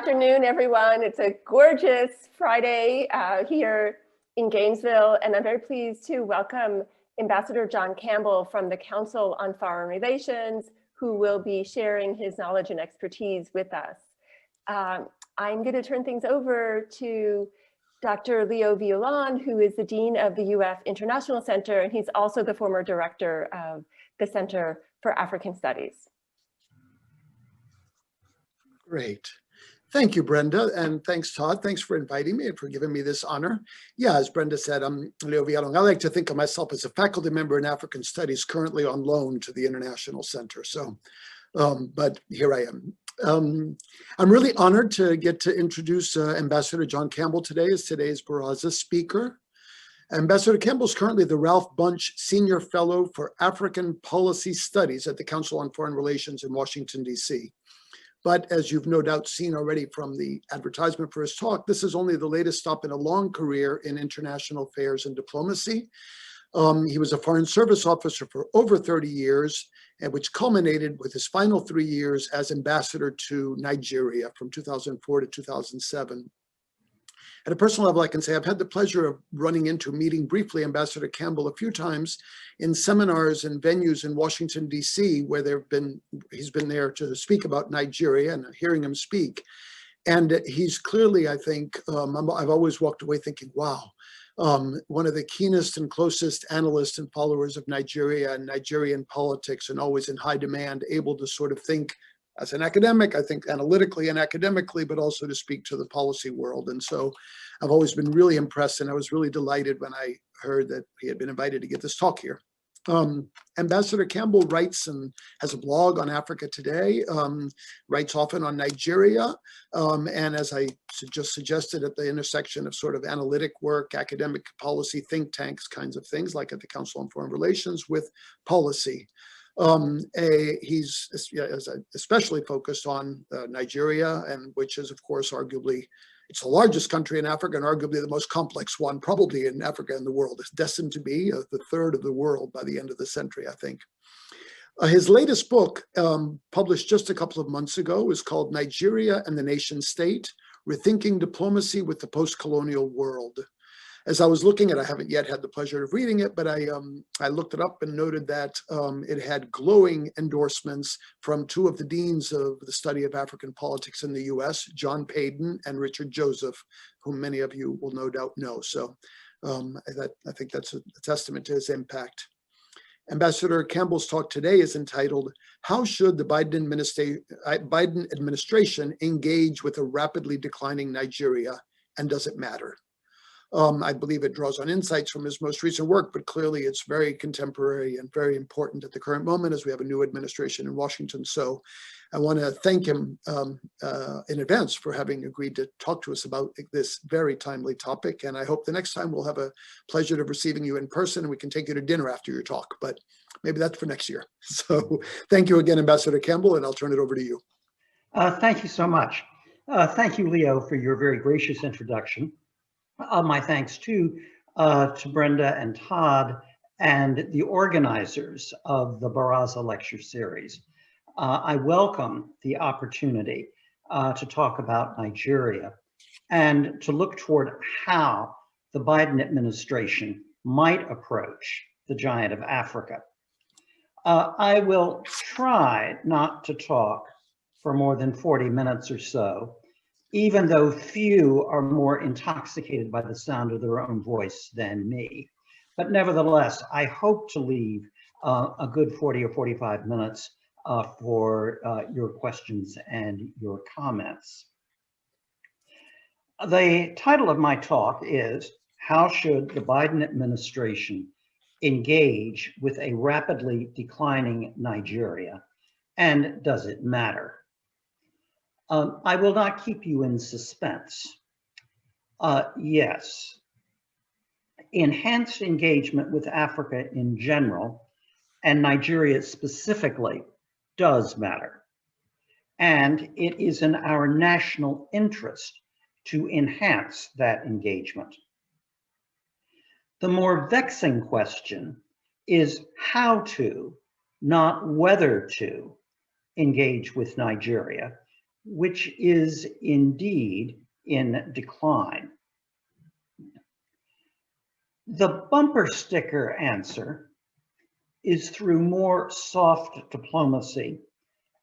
Afternoon, everyone. It's a gorgeous Friday here in Gainesville, and I'm very pleased to welcome Ambassador John Campbell from the Council on Foreign Relations, who will be sharing his knowledge and expertise with us. I'm going to turn things over to Dr. Leo Violon, who is the Dean of the UF International Center, and he's also the former director of the Center for African Studies. Great. Thank you, Brenda, and thanks, Todd. Thanks for inviting me and for giving me this honor. Yeah, as Brenda said, I'm Leo Violon. I like to think of myself as a faculty member in African Studies, currently on loan to the International Center. So, but here I am. I'm really honored to get to introduce Ambassador John Campbell today as today's Baraza speaker. Ambassador Campbell is currently the Ralph Bunche Senior Fellow for African Policy Studies at the Council on Foreign Relations in Washington, D.C. But as you've no doubt seen already from the advertisement for his talk, this is only the latest stop in a long career in international affairs and diplomacy. He was a Foreign Service officer for over 30 years, and which culminated with his final 3 years as ambassador to Nigeria from 2004 to 2007. At a personal level, I can say I've had the pleasure of meeting briefly Ambassador Campbell a few times in seminars and venues in Washington, D.C., where he's been there to speak about Nigeria and hearing him speak. And he's clearly, I think, I've always walked away thinking, wow, one of the keenest and closest analysts and followers of Nigeria and Nigerian politics, and always in high demand, able to sort of think as an academic, I think analytically and academically, but also to speak to the policy world. And so I've always been really impressed, and I was really delighted when I heard that he had been invited to give this talk here. Ambassador Campbell writes and has a blog on Africa Today, writes often on Nigeria, and as I just suggested, at the intersection of sort of analytic work, academic policy, think tanks kinds of things, like at the Council on Foreign Relations, with policy. He's especially focused on Nigeria, and which is, of course, arguably, it's the largest country in Africa and arguably the most complex one, probably in Africa and the world. It's destined to be the third of the world by the end of the century, I think. His latest book, published just a couple of months ago, is called Nigeria and the Nation State: Rethinking Diplomacy with the Post-Colonial World. As I was looking at it, I haven't yet had the pleasure of reading it, but I looked it up and noted that it had glowing endorsements from two of the deans of the study of African politics in the US, John Payden and Richard Joseph, whom many of you will no doubt know. So I think that's a testament to his impact. Ambassador Campbell's talk today is entitled, "How Should the Biden Administration Engage with a Rapidly Declining Nigeria, and Does It Matter?" I believe it draws on insights from his most recent work, but clearly it's very contemporary and very important at the current moment as we have a new administration in Washington. So I want to thank him in advance for having agreed to talk to us about this very timely topic. And I hope the next time we'll have a pleasure of receiving you in person and we can take you to dinner after your talk, but maybe that's for next year. So thank you again, Ambassador Campbell, and I'll turn it over to you. Thank you so much. Thank you, Leo, for your very gracious introduction. My thanks to Brenda and Todd and the organizers of the Baraza lecture series. I welcome the opportunity to talk about Nigeria and to look toward how the Biden administration might approach the giant of Africa. I will try not to talk for more than 40 minutes or so, even though few are more intoxicated by the sound of their own voice than me. But nevertheless, I hope to leave a good 40 or 45 minutes for your questions and your comments. The title of my talk is, "How Should the Biden Administration Engage with a Rapidly Declining Nigeria, and Does It Matter?" I will not keep you in suspense. Yes, enhanced engagement with Africa in general, and Nigeria specifically, does matter. And it is in our national interest to enhance that engagement. The more vexing question is how to, not whether to, engage with Nigeria, which is indeed in decline. The bumper sticker answer is through more soft diplomacy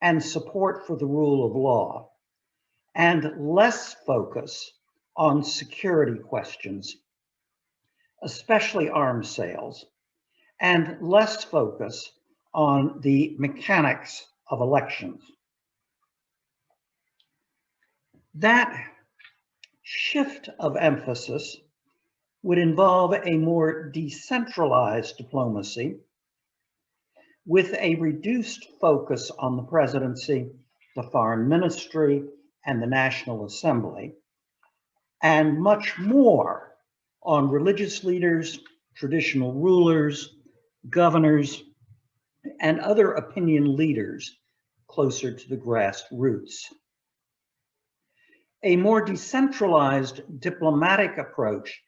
and support for the rule of law, and less focus on security questions, especially arms sales, and less focus on the mechanics of elections. That shift of emphasis would involve a more decentralized diplomacy with a reduced focus on the presidency, the foreign ministry, and the National Assembly, and much more on religious leaders, traditional rulers, governors, and other opinion leaders closer to the grassroots. A more decentralized diplomatic approach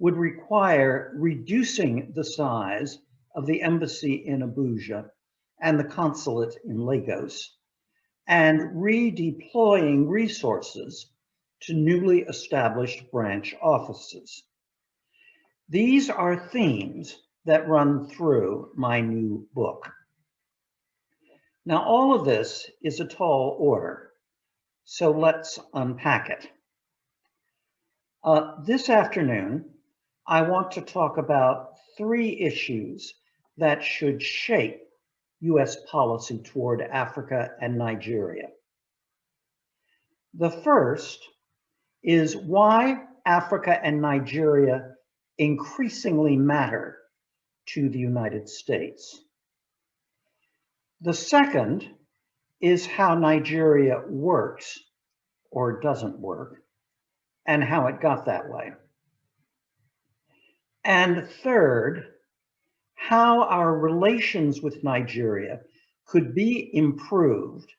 would require reducing the size of the embassy in Abuja and the consulate in Lagos, and redeploying resources to newly established branch offices. These are themes that run through my new book. Now, all of this is a tall order, so let's unpack it. This afternoon, I want to talk about 3 issues that should shape US policy toward Africa and Nigeria. The first is why Africa and Nigeria increasingly matter to the United States. The second is how Nigeria works or doesn't work, and how it got that way. And third, how our relations with Nigeria could be improved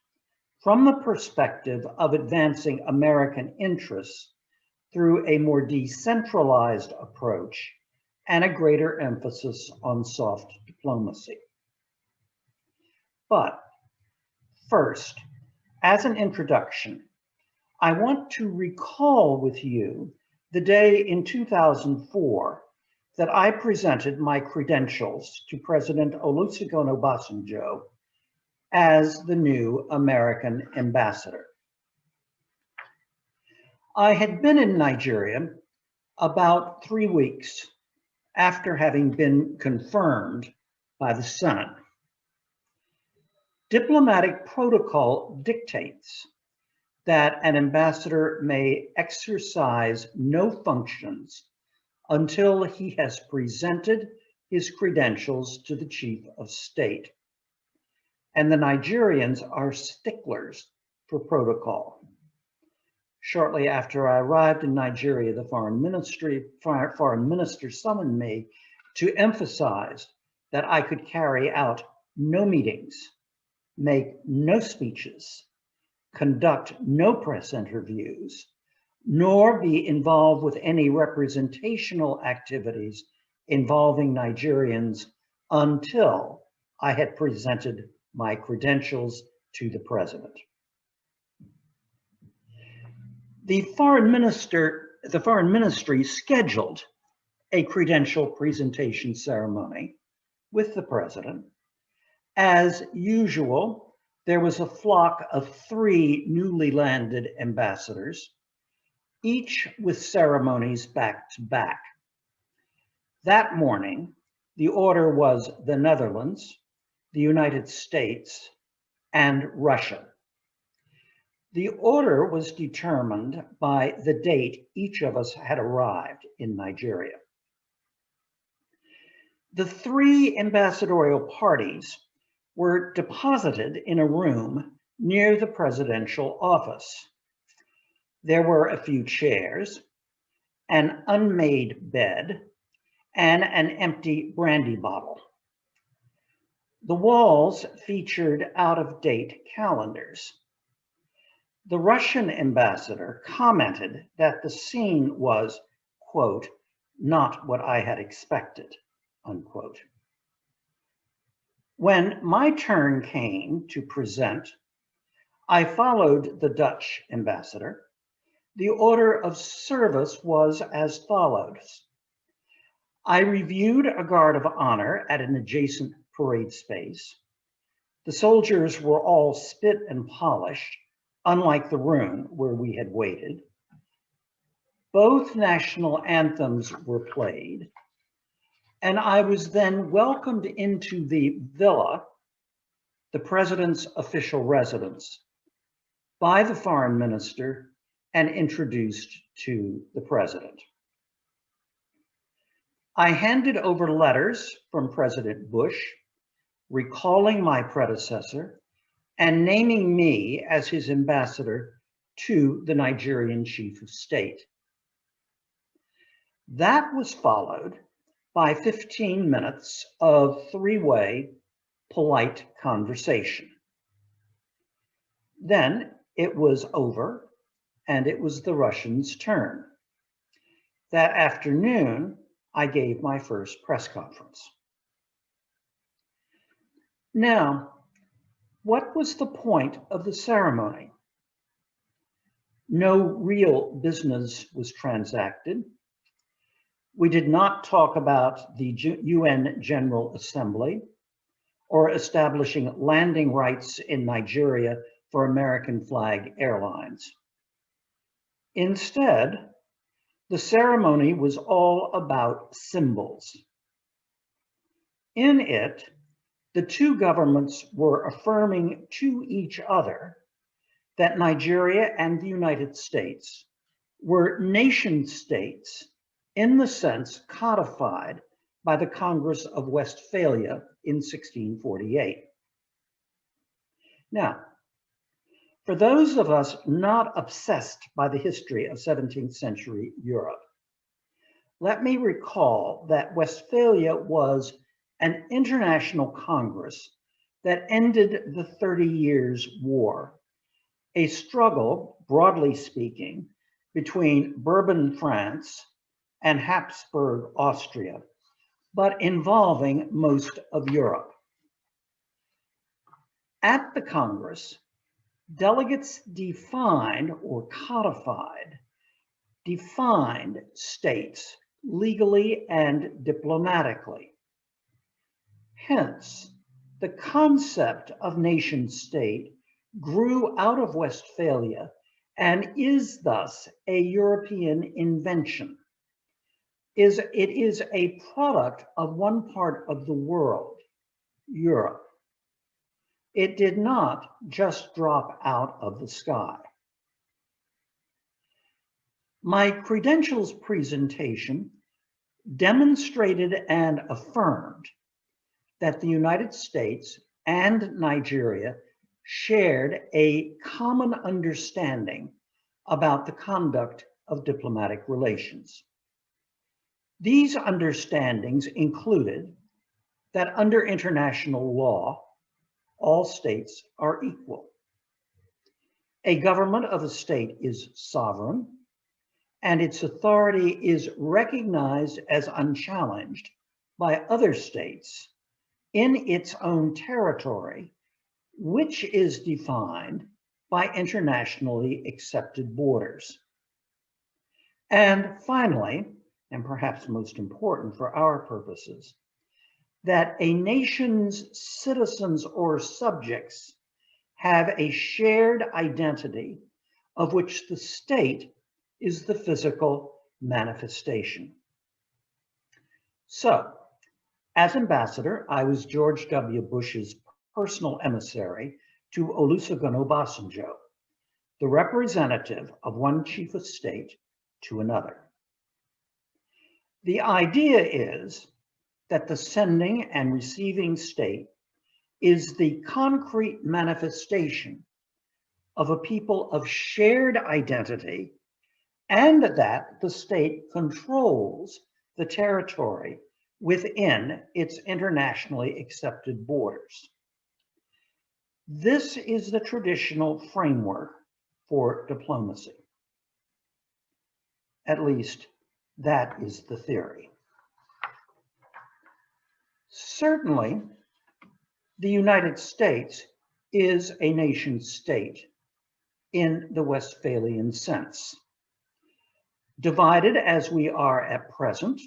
from the perspective of advancing American interests through a more decentralized approach and a greater emphasis on soft diplomacy. But first, as an introduction, I want to recall with you the day in 2004 that I presented my credentials to President Olusegun Obasanjo as the new American ambassador. I had been in Nigeria about 3 weeks after having been confirmed by the Senate. Diplomatic protocol dictates that an ambassador may exercise no functions until he has presented his credentials to the chief of state. And the Nigerians are sticklers for protocol. Shortly after I arrived in Nigeria, the foreign minister summoned me to emphasize that I could carry out no meetings, make no speeches, conduct no press interviews, nor be involved with any representational activities involving Nigerians until I had presented my credentials to the president. The foreign ministry scheduled a credential presentation ceremony with the president. As usual, there was a flock of 3 newly landed ambassadors, each with ceremonies back to back. That morning, the order was the Netherlands, the United States, and Russia. The order was determined by the date each of us had arrived in Nigeria. The 3 ambassadorial parties were deposited in a room near the presidential office. There were a few chairs, an unmade bed, and an empty brandy bottle. The walls featured out-of-date calendars. The Russian ambassador commented that the scene was, quote, not what I had expected, unquote. When my turn came to present, I followed the Dutch ambassador. The order of service was as follows. I reviewed a guard of honor at an adjacent parade space. The soldiers were all spit and polished, unlike the room where we had waited. Both national anthems were played, and I was then welcomed into the villa, the president's official residence, by the foreign minister and introduced to the president. I handed over letters from President Bush, recalling my predecessor and naming me as his ambassador to the Nigerian chief of state. That was followed by 15 minutes of three-way polite conversation. Then it was over and it was the Russians' turn. That afternoon, I gave my first press conference. Now, what was the point of the ceremony? No real business was transacted. We did not talk about the UN General Assembly or establishing landing rights in Nigeria for American flag airlines. Instead, the ceremony was all about symbols. In it, the two governments were affirming to each other that Nigeria and the United States were nation states in the sense codified by the Congress of Westphalia in 1648. Now, for those of us not obsessed by the history of 17th century Europe, let me recall that Westphalia was an international Congress that ended the 30 Years' War, a struggle, broadly speaking, between Bourbon France and Habsburg Austria, but involving most of Europe. At the Congress, delegates defined or defined states legally and diplomatically. Hence, the concept of nation state grew out of Westphalia and is thus a European invention. It is a product of one part of the world, Europe. It did not just drop out of the sky. My credentials presentation demonstrated and affirmed that the United States and Nigeria shared a common understanding about the conduct of diplomatic relations. These understandings included that under international law, all states are equal. A government of a state is sovereign, and its authority is recognized as unchallenged by other states in its own territory, which is defined by internationally accepted borders. And finally, and perhaps most important for our purposes, that a nation's citizens or subjects have a shared identity of which the state is the physical manifestation. So, as ambassador, I was George W. Bush's personal emissary to Olusegun Obasanjo, the representative of one chief of state to another. The idea is that the sending and receiving state is the concrete manifestation of a people of shared identity, and that the state controls the territory within its internationally accepted borders. This is the traditional framework for diplomacy. At least, that is the theory. Certainly, the United States is a nation state in the Westphalian sense. Divided as we are at present,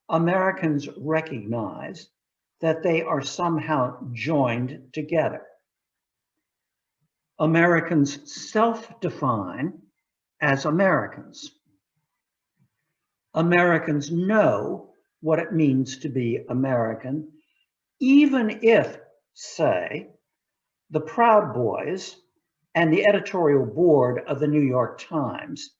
Americans recognize that they are somehow joined together. Americans self-define as Americans. Americans know what it means to be American, even if, say, the Proud Boys and the editorial board of the New York Times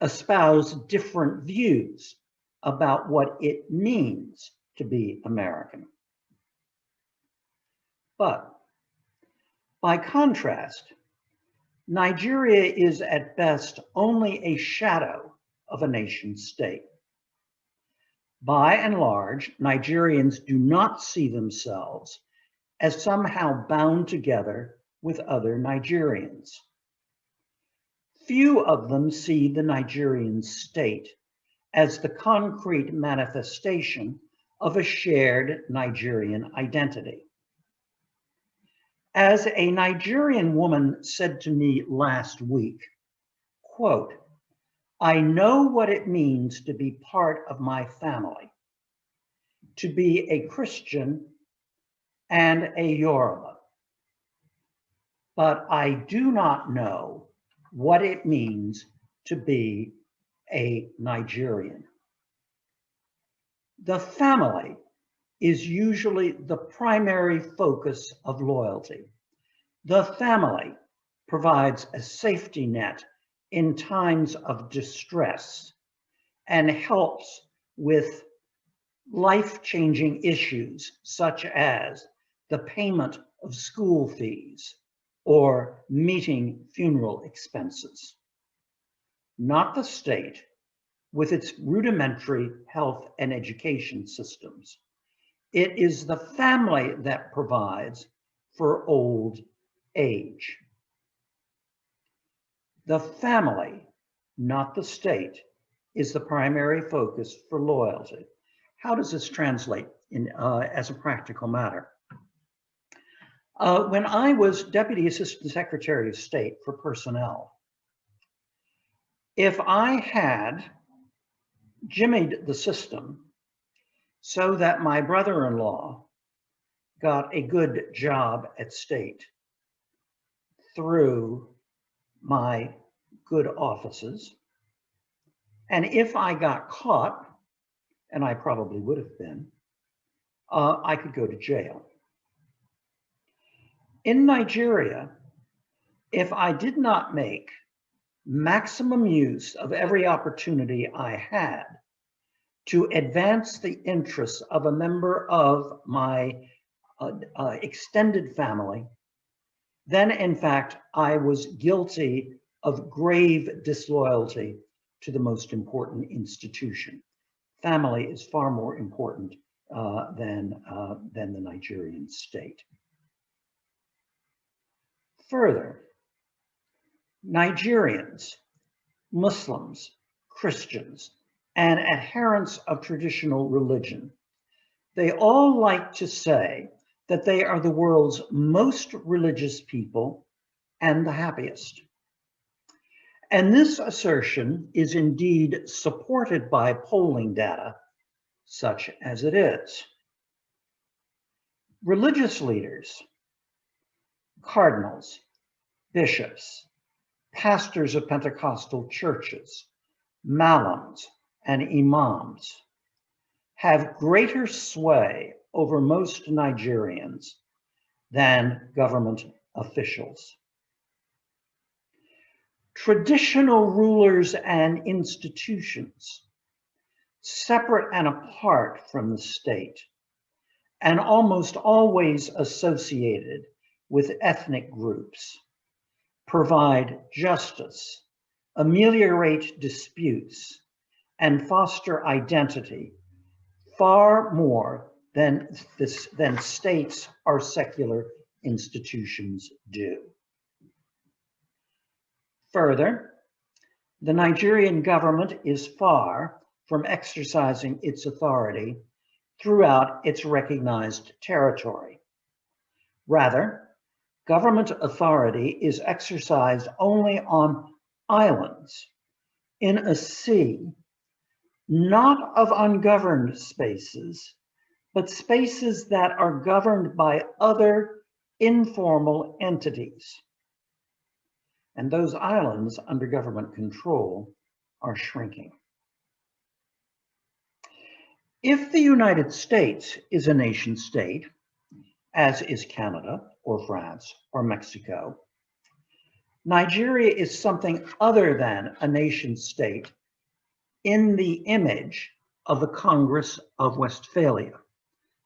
espouse different views about what it means to be American. But by contrast, Nigeria is at best only a shadow of a nation state. By and large, Nigerians do not see themselves as somehow bound together with other Nigerians. Few of them see the Nigerian state as the concrete manifestation of a shared Nigerian identity. As a Nigerian woman said to me last week, quote, "I know what it means to be part of my family, to be a Christian and a Yoruba, but I do not know what it means to be a Nigerian." The family is usually the primary focus of loyalty. The family provides a safety net in times of distress and helps with life-changing issues such as the payment of school fees or meeting funeral expenses. Not the state with its rudimentary health and education systems. It is the family that provides for old age. The family, not the state, is the primary focus for loyalty. How does this translate as a practical matter? When I was Deputy Assistant Secretary of State for Personnel, if I had jimmied the system so that my brother-in-law got a good job at state through my good offices, and if I got caught, and I probably would have been, I could go to jail. In Nigeria, if I did not make maximum use of every opportunity I had to advance the interests of a member of my extended family, then in fact, I was guilty of grave disloyalty to the most important institution. Family is far more important than the Nigerian state. Further, Nigerians, Muslims, Christians, and adherents of traditional religion, they all like to say that they are the world's most religious people and the happiest. And this assertion is indeed supported by polling data, such as it is. Religious leaders, cardinals, bishops, pastors of Pentecostal churches, malams, and imams have greater sway over most Nigerians than government officials. Traditional rulers and institutions, separate and apart from the state, and almost always associated with ethnic groups, provide justice, ameliorate disputes, and foster identity far more than states or secular institutions do. Further, the Nigerian government is far from exercising its authority throughout its recognized territory. Rather, government authority is exercised only on islands in a sea, not of ungoverned spaces, but spaces that are governed by other informal entities. And those islands under government control are shrinking. If the United States is a nation state, as is Canada or France or Mexico, Nigeria is something other than a nation state in the image of the Congress of Westphalia,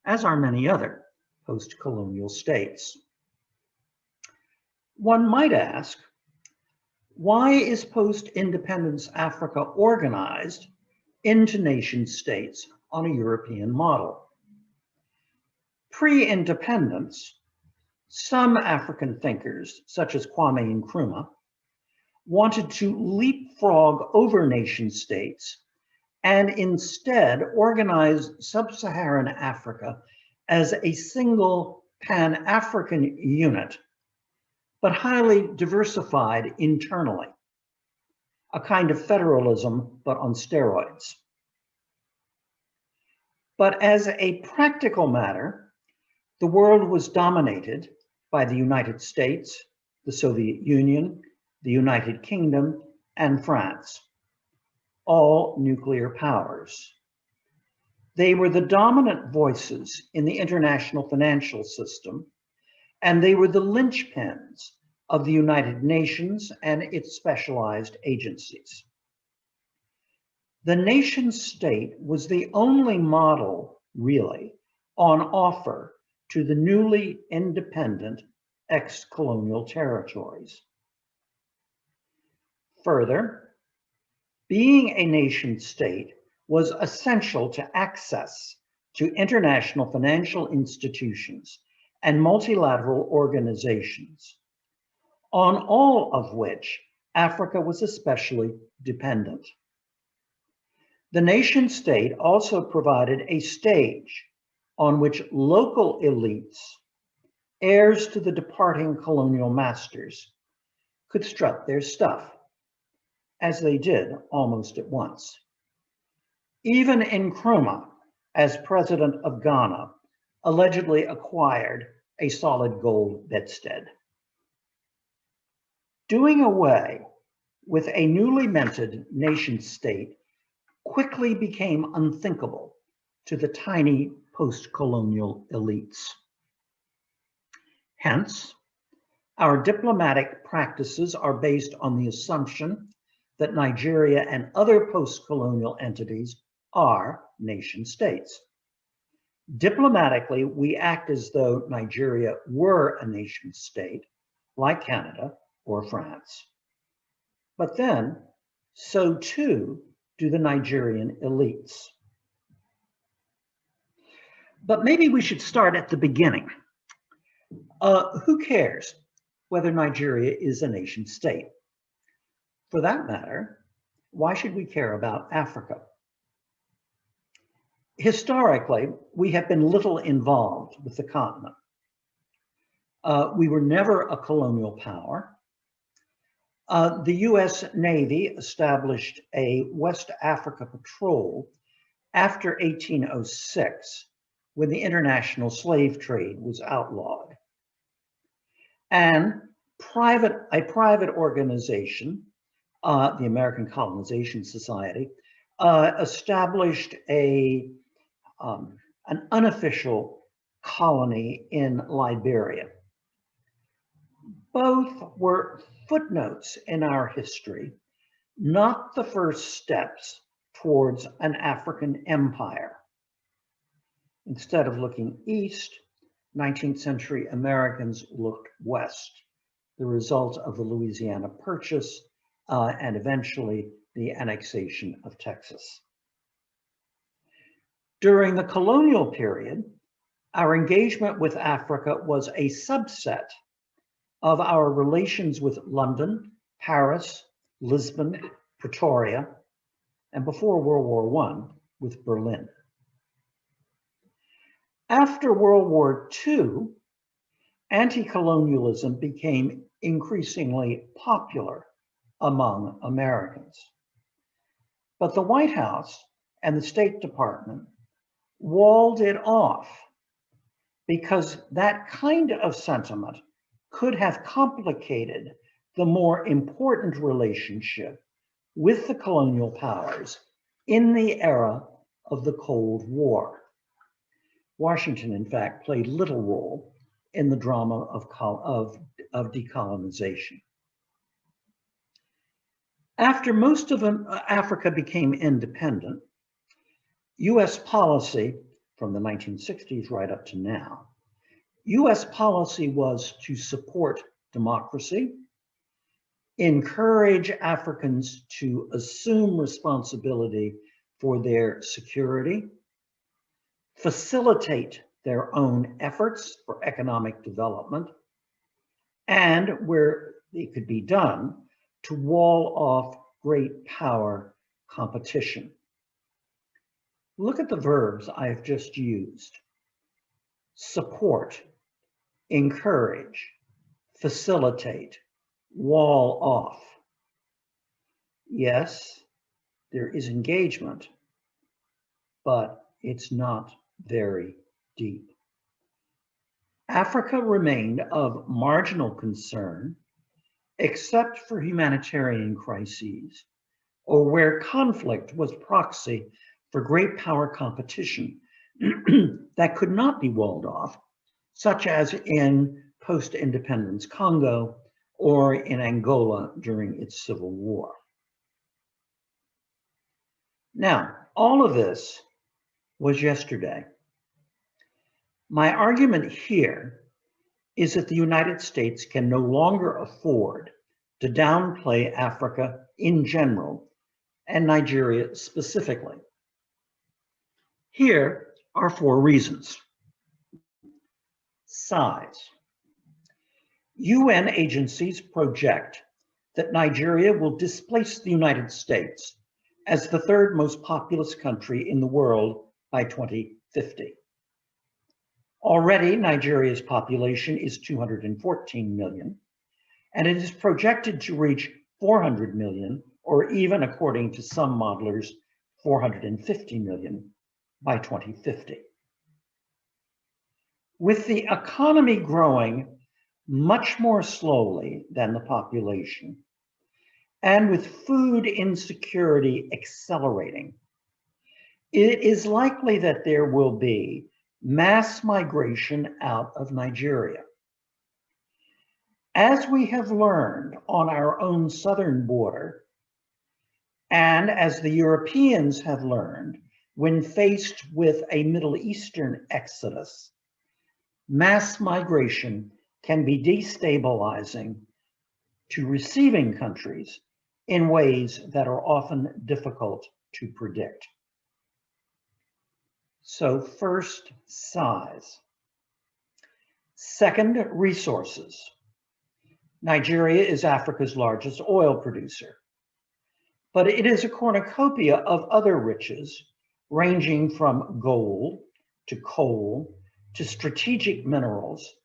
as are many other post-colonial states. One might ask, why is post-independence Africa organized into nation states on a European model? Pre-independence, some African thinkers, such as Kwame Nkrumah, wanted to leapfrog over nation states and instead organize sub-Saharan Africa as a single Pan-African unit, but highly diversified internally, a kind of federalism, but on steroids. But as a practical matter, the world was dominated by the United States, the Soviet Union, the United Kingdom, and France, all nuclear powers. They were the dominant voices in the international financial system, and they were the linchpins of the United Nations and its specialized agencies. The nation state was the only model, really, on offer to the newly independent ex-colonial territories. Further, being a nation state was essential to access to international financial institutions and multilateral organizations, on all of which Africa was especially dependent. The nation state also provided a stage on which local elites, heirs to the departing colonial masters, could strut their stuff, as they did almost at once. Even Nkrumah, as president of Ghana, allegedly acquired a solid gold bedstead. Doing away with a newly minted nation state quickly became unthinkable to the tiny post-colonial elites. Hence, our diplomatic practices are based on the assumption that Nigeria and other post-colonial entities are nation states. Diplomatically, we act as though Nigeria were a nation state, like Canada or France. But then, so too do the Nigerian elites. But maybe we should start at the beginning. Who cares whether Nigeria is a nation state? For that matter, why should we care about Africa? Historically, we have been little involved with the continent. We were never a colonial power. The US Navy established a West Africa patrol after 1806, when the international slave trade was outlawed. And a private organization, the American Colonization Society, established an unofficial colony in Liberia. Both were footnotes in our history, not the first steps towards an African empire. Instead of looking east, 19th century Americans looked west, the result of the Louisiana Purchase and eventually the annexation of Texas. During the colonial period, our engagement with Africa was a subset of our relations with London, Paris, Lisbon, Pretoria, and before World War I, with Berlin. After World War II, anti-colonialism became increasingly popular among Americans. But the White House and the State Department walled it off because that kind of sentiment could have complicated the more important relationship with the colonial powers in the era of the Cold War. Washington, in fact, played little role in the drama of decolonization. After most of Africa became independent, US policy from the 1960s right up to now, US policy was to support democracy, encourage Africans to assume responsibility for their security, facilitate their own efforts for economic development, and where it could be done, to wall off great power competition. Look at the verbs I have just used: support, encourage, facilitate, wall off. Yes, there is engagement, but it's not very deep. Africa remained of marginal concern, except for humanitarian crises, or where conflict was proxy for great power competition that could not be walled off, such as in post-independence Congo or in Angola during its civil war. Now, all of this was yesterday. My argument here is that the United States can no longer afford to downplay Africa in general and Nigeria specifically. Here are 4 reasons. Size. UN agencies project that Nigeria will displace the United States as the 3rd most populous country in the world by 2050. Already, Nigeria's population is 214 million, and it is projected to reach 400 million, or even, according to some modelers, 450 million by 2050. With the economy growing much more slowly than the population, and with food insecurity accelerating, it is likely that there will be mass migration out of Nigeria. As we have learned on our own southern border, and as the Europeans have learned when faced with a Middle Eastern exodus, mass migration can be destabilizing to receiving countries in ways that are often difficult to predict. So first, size. Second, resources. Nigeria is Africa's largest oil producer, but it is a cornucopia of other riches ranging from gold to coal to strategic minerals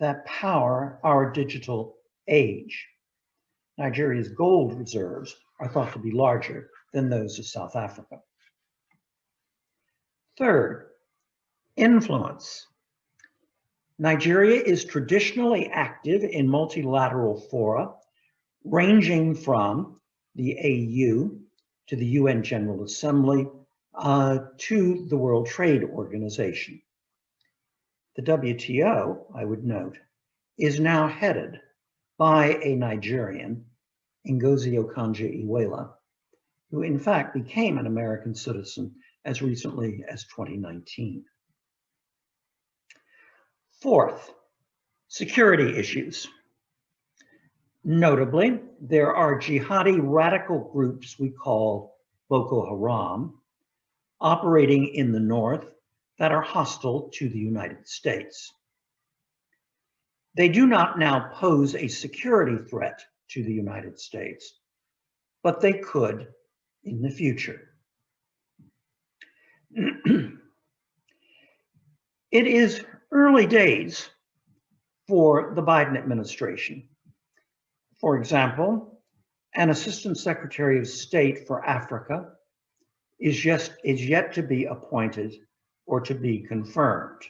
that power our digital age. Nigeria's gold reserves are thought to be larger than those of South Africa. Third, influence. Nigeria is traditionally active in multilateral fora, ranging from the AU to the UN General Assembly to the World Trade Organization. The WTO, I would note, is now headed by a Nigerian, Ngozi Okonjo-Iweala, who in fact became an American citizen as recently as 2019. Fourth, security issues. Notably, there are jihadi radical groups we call Boko Haram operating in the north that are hostile to the United States. They do not now pose a security threat to the United States, but they could in the future. It is early days for the Biden administration. For example, an Assistant Secretary of State for Africa is yet to be appointed or to be confirmed.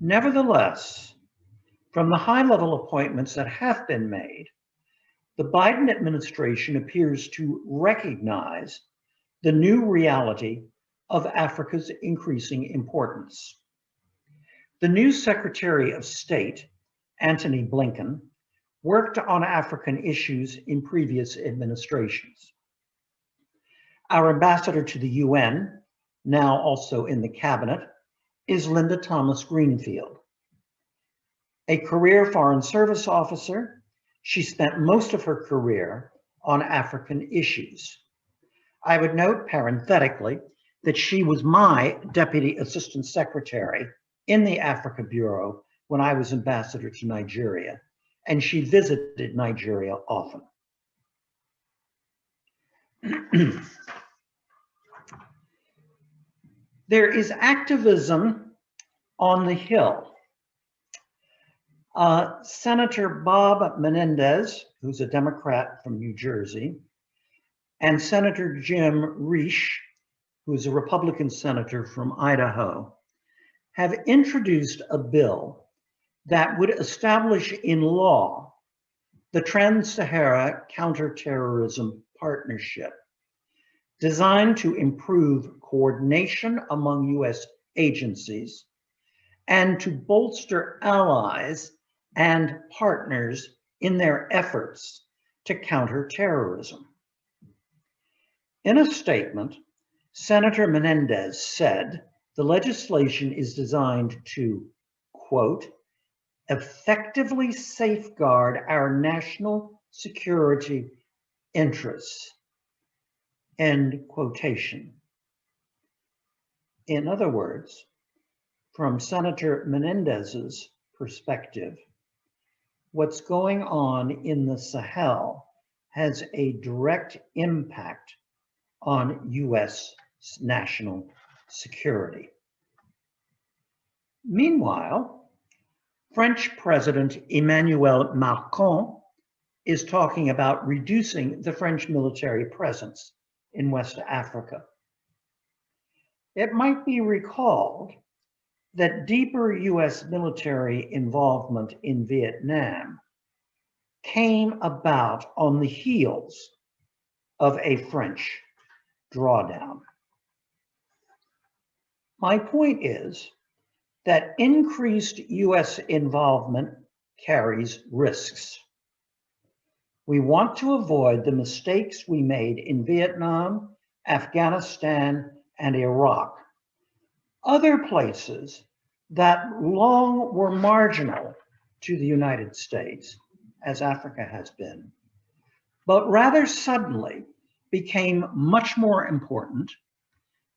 Nevertheless, from the high-level appointments that have been made, the Biden administration appears to recognize the new reality of Africa's increasing importance. The new Secretary of State, Antony Blinken, worked on African issues in previous administrations. Our ambassador to the UN, now also in the cabinet, is Linda Thomas Greenfield. A career Foreign Service officer, she spent most of her career on African issues. I would note parenthetically that she was my Deputy Assistant Secretary in the Africa Bureau when I was ambassador to Nigeria, and she visited Nigeria often. There is activism on the Hill. Senator Bob Menendez, who's a Democrat from New Jersey, and Senator Jim Risch, who's a Republican senator from Idaho, have introduced a bill that would establish in law the Trans-Sahara Counter-Terrorism Partnership, designed to improve coordination among US agencies and to bolster allies and partners in their efforts to counter terrorism. In a statement, Senator Menendez said the legislation is designed to, quote, effectively safeguard our national security interests, end quotation. In other words, from Senator Menendez's perspective, what's going on in the Sahel has a direct impact on US national security. Meanwhile, French President Emmanuel Macron is talking about reducing the French military presence in West Africa. It might be recalled that deeper US military involvement in Vietnam came about on the heels of a French drawdown. My point is that increased US involvement carries risks. We want to avoid the mistakes we made in Vietnam, Afghanistan, and Iraq, other places that long were marginal to the United States, as Africa has been, but rather suddenly became much more important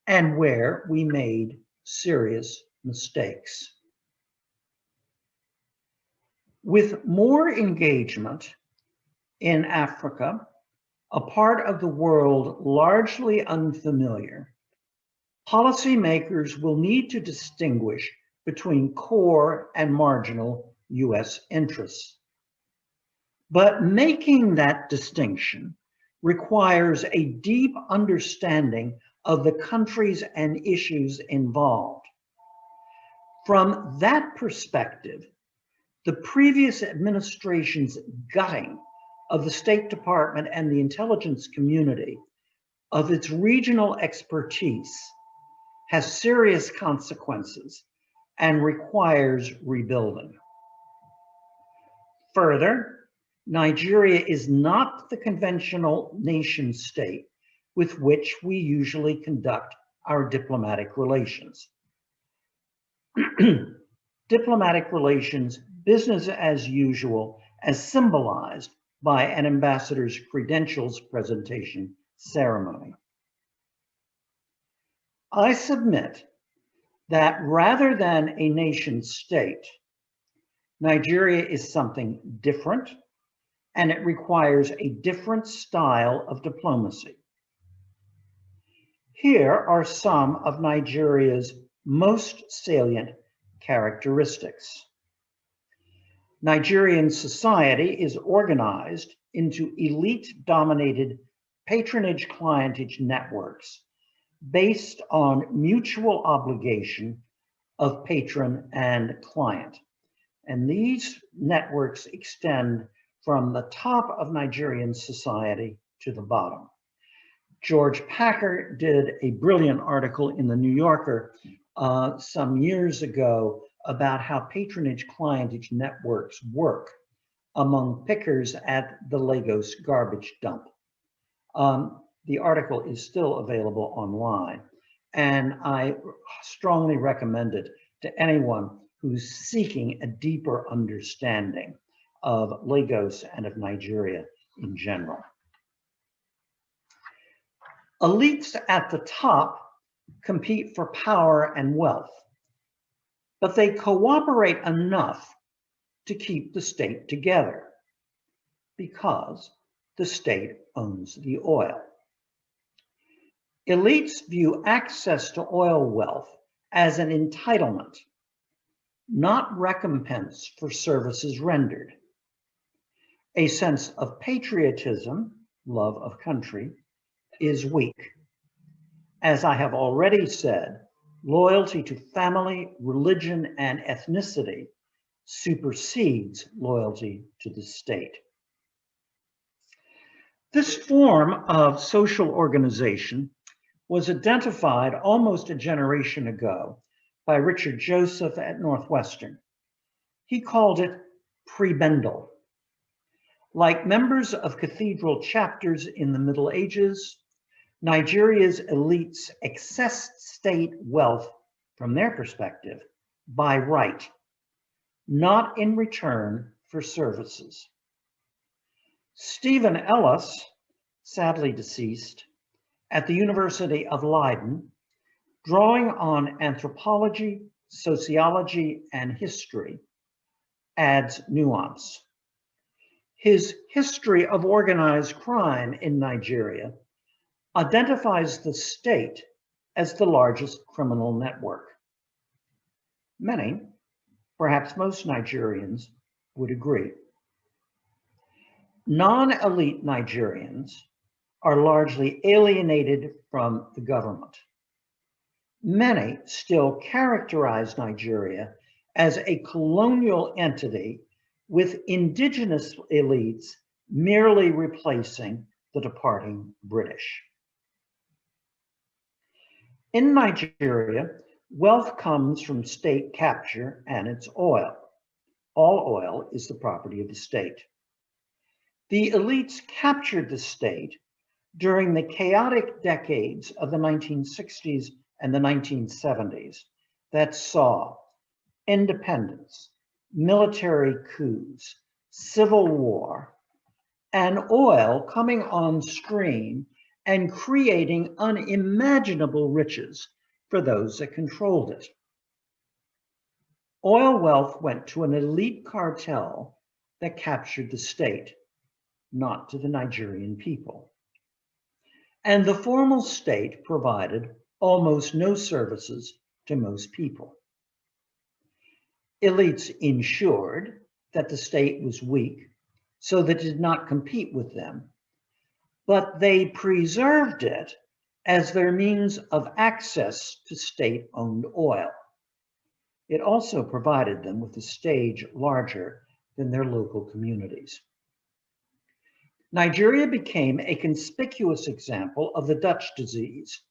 and where we made serious mistakes. With more engagement in Africa, a part of the world largely unfamiliar, policymakers will need to distinguish between core and marginal US interests. But making that distinction requires a deep understanding of the countries and issues involved. From that perspective, the previous administration's gutting of the State Department and the intelligence community of its regional expertise has serious consequences and requires rebuilding. Further, Nigeria is not the conventional nation state with which we usually conduct our diplomatic relations. Diplomatic relations, business as usual, as symbolized by an ambassador's credentials presentation ceremony. I submit that rather than a nation state, Nigeria is something different, and it requires a different style of diplomacy. Here are some of Nigeria's most salient characteristics. Nigerian society is organized into elite-dominated patronage-clientage networks based on mutual obligation of patron and client. And these networks extend from the top of Nigerian society to the bottom. George Packer did a brilliant article in the New Yorker some years ago about how patronage clientage networks work among pickers at the Lagos garbage dump. The article is still available online, and I strongly recommend it to anyone who's seeking a deeper understanding of Lagos and of Nigeria in general. Elites at the top compete for power and wealth, but they cooperate enough to keep the state together because the state owns the oil. Elites view access to oil wealth as an entitlement, not recompense for services rendered. A sense of patriotism, love of country, is weak. As I have already said, loyalty to family, religion, and ethnicity supersedes loyalty to the state. This form of social organization was identified almost a generation ago by Richard Joseph at Northwestern. He called it prebendal. Like members of cathedral chapters in the Middle Ages, Nigeria's elites accessed state wealth, from their perspective, by right, not in return for services. Stephen Ellis, sadly deceased, at the University of Leiden, drawing on anthropology, sociology, and history, adds nuance. His History of Organized Crime in Nigeria identifies the state as the largest criminal network. Many, perhaps most Nigerians, would agree. Non-elite Nigerians are largely alienated from the government. Many still characterize Nigeria as a colonial entity with indigenous elites merely replacing the departing British. In Nigeria, wealth comes from state capture and its oil. All oil is the property of the state. The elites captured the state during the chaotic decades of the 1960s and the 1970s that saw independence, military coups, civil war, and oil coming on screen and creating unimaginable riches for those that controlled it. Oil wealth went to an elite cartel that captured the state, not to the Nigerian people. And the formal state provided almost no services to most people. Elites ensured that the state was weak so that it did not compete with them, but they preserved it as their means of access to state-owned oil. It also provided them with a stage larger than their local communities. Nigeria became a conspicuous example of the Dutch disease,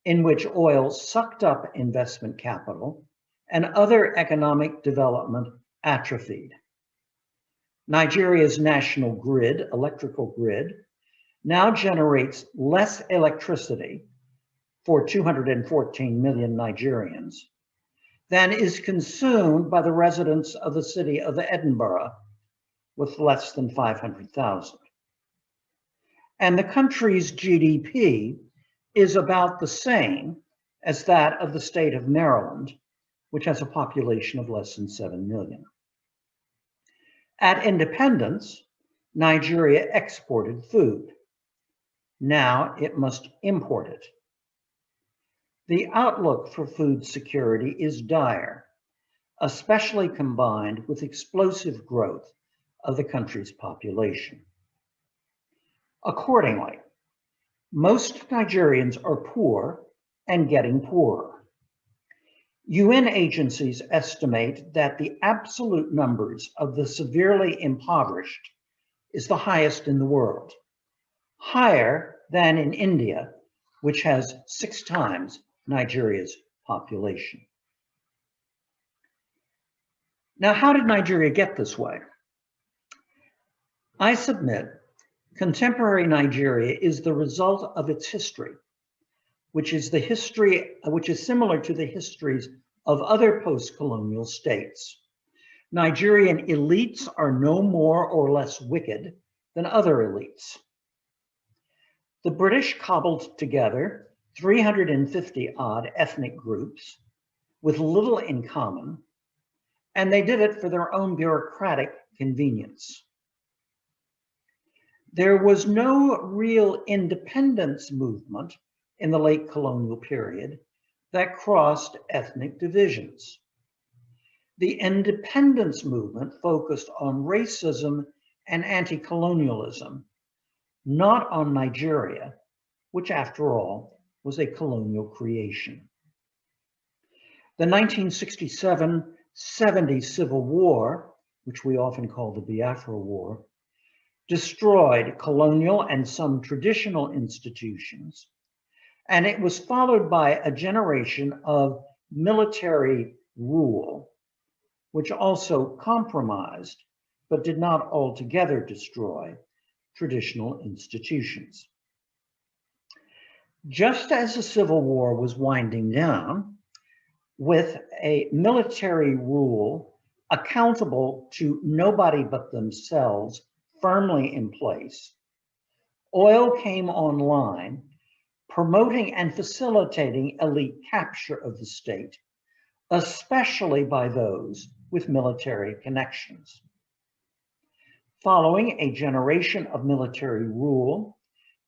in which oil sucked up investment capital and other economic development atrophied. Nigeria's national grid, electrical grid, now generates less electricity for 214 million Nigerians than is consumed by the residents of the city of Edinburgh, with less than 500,000. And the country's GDP is about the same as that of the state of Maryland, which has a population of less than 7 million. At independence, Nigeria exported food. Now it must import it. The outlook for food security is dire. especially combined with explosive growth of the country's population. Accordingly, most Nigerians are poor and getting poorer. UN agencies estimate that the absolute numbers of the severely impoverished is the highest in the world, higher than in India, which has 6 times Nigeria's population. Now, how did Nigeria get this way? I submit contemporary Nigeria is the result of its history, which is similar to the histories of other post-colonial states. Nigerian elites are no more or less wicked than other elites. The British cobbled together 350 odd ethnic groups with little in common, and they did it for their own bureaucratic convenience. There was no real independence movement in the late colonial period that crossed ethnic divisions. The independence movement focused on racism and anti-colonialism, not on Nigeria, which after all was a colonial creation. The 1967-70 Civil War, which we often call the Biafra War, destroyed colonial and some traditional institutions, and it was followed by a generation of military rule, which also compromised, but did not altogether destroy, traditional institutions. Just as the Civil War was winding down, with a military rule accountable to nobody but themselves firmly in place, oil came online, promoting and facilitating elite capture of the state, especially by those with military connections. Following a generation of military rule,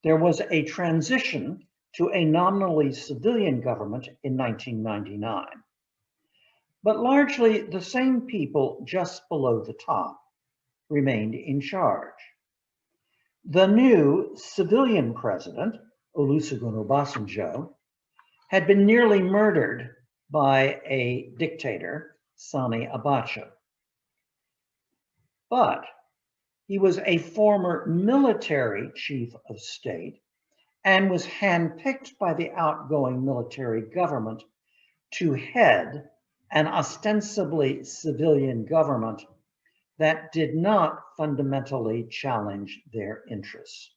there was a transition to a nominally civilian government in 1999. But largely the same people just below the top remained in charge. The new civilian president, Olusegun Obasanjo, had been nearly murdered by a dictator, Sani Abacha. But he was a former military chief of state and was handpicked by the outgoing military government to head an ostensibly civilian government that did not fundamentally challenge their interests.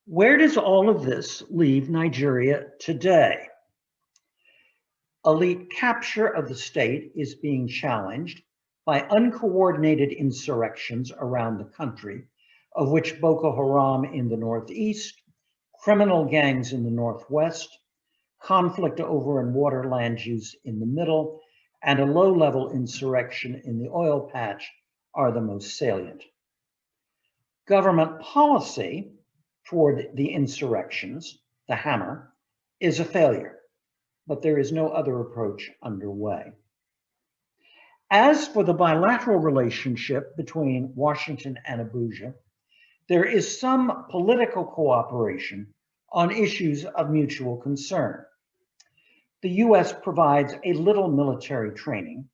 Where does all of this leave Nigeria today? Elite capture of the state is being challenged by uncoordinated insurrections around the country, of which Boko Haram in the northeast, criminal gangs in the northwest, conflict over and water land use in the middle, and a low-level insurrection in the oil patch are the most salient. Government policy toward the insurrections, the hammer, is a failure, but there is no other approach underway. As for the bilateral relationship between Washington and Abuja, there is some political cooperation on issues of mutual concern. The US provides a little military training,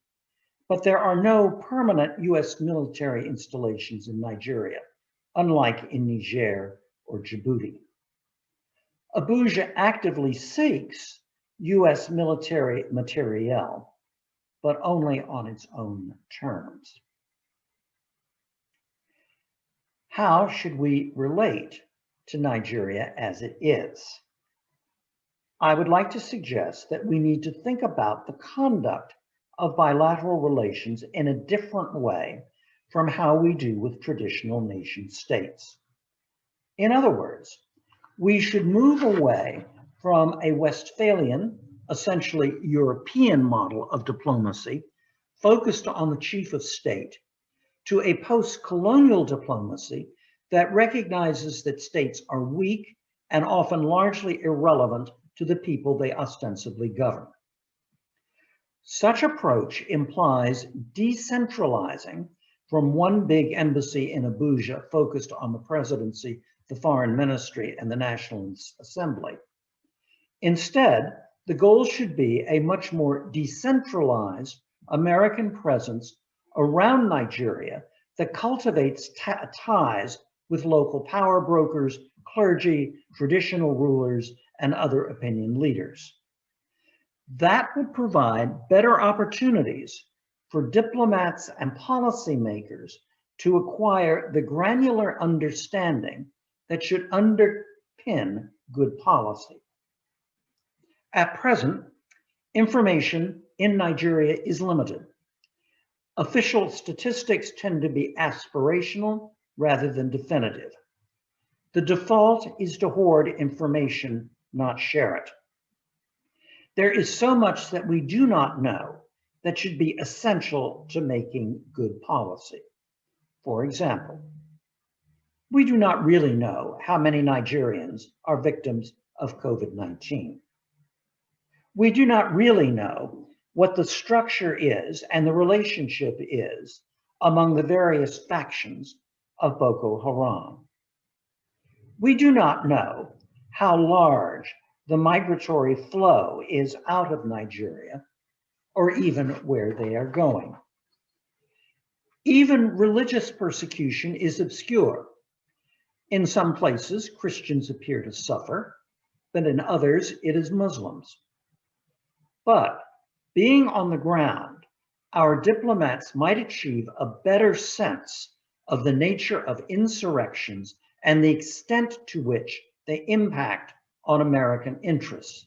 but there are no permanent US military installations in Nigeria, unlike in Niger or Djibouti. Abuja actively seeks US military materiel, but only on its own terms. How should we relate to Nigeria as it is? I would like to suggest that we need to think about the conduct of bilateral relations in a different way from how we do with traditional nation states. In other words, we should move away from a Westphalian, essentially European model of diplomacy focused on the chief of state to a post-colonial diplomacy that recognizes that states are weak and often largely irrelevant to the people they ostensibly govern. Such approach implies decentralizing from one big embassy in Abuja focused on the presidency, the foreign ministry, and the National Assembly. Instead, the goal should be a much more decentralized American presence around Nigeria that cultivates ties with local power brokers, clergy, traditional rulers, and other opinion leaders. That would provide better opportunities for diplomats and policymakers to acquire the granular understanding that should underpin good policy. At present, information in Nigeria is limited. Official statistics tend to be aspirational rather than definitive. The default is to hoard information, not share it. There is so much that we do not know that should be essential to making good policy. For example, we do not really know how many Nigerians are victims of COVID-19. We do not really know what the structure is and the relationship is among the various factions of Boko Haram. We do not know how large the migratory flow is out of Nigeria, or even where they are going. Even religious persecution is obscure. In some places, Christians appear to suffer, but in others, it is Muslims. But being on the ground, our diplomats might achieve a better sense of the nature of insurrections and the extent to which they impact on American interests.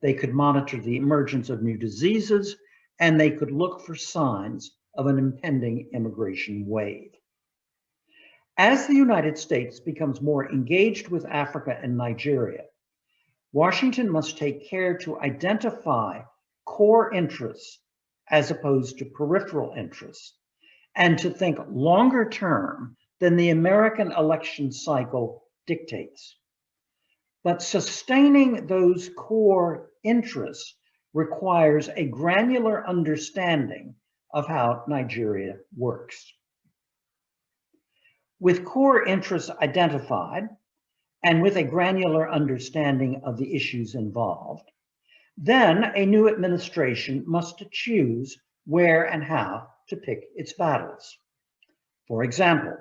They could monitor the emergence of new diseases, and they could look for signs of an impending immigration wave. As the United States becomes more engaged with Africa and Nigeria, Washington must take care to identify core interests as opposed to peripheral interests, and to think longer term than the American election cycle dictates. But sustaining those core interests requires a granular understanding of how Nigeria works. With core interests identified, and with a granular understanding of the issues involved, then a new administration must choose where and how to pick its battles. For example,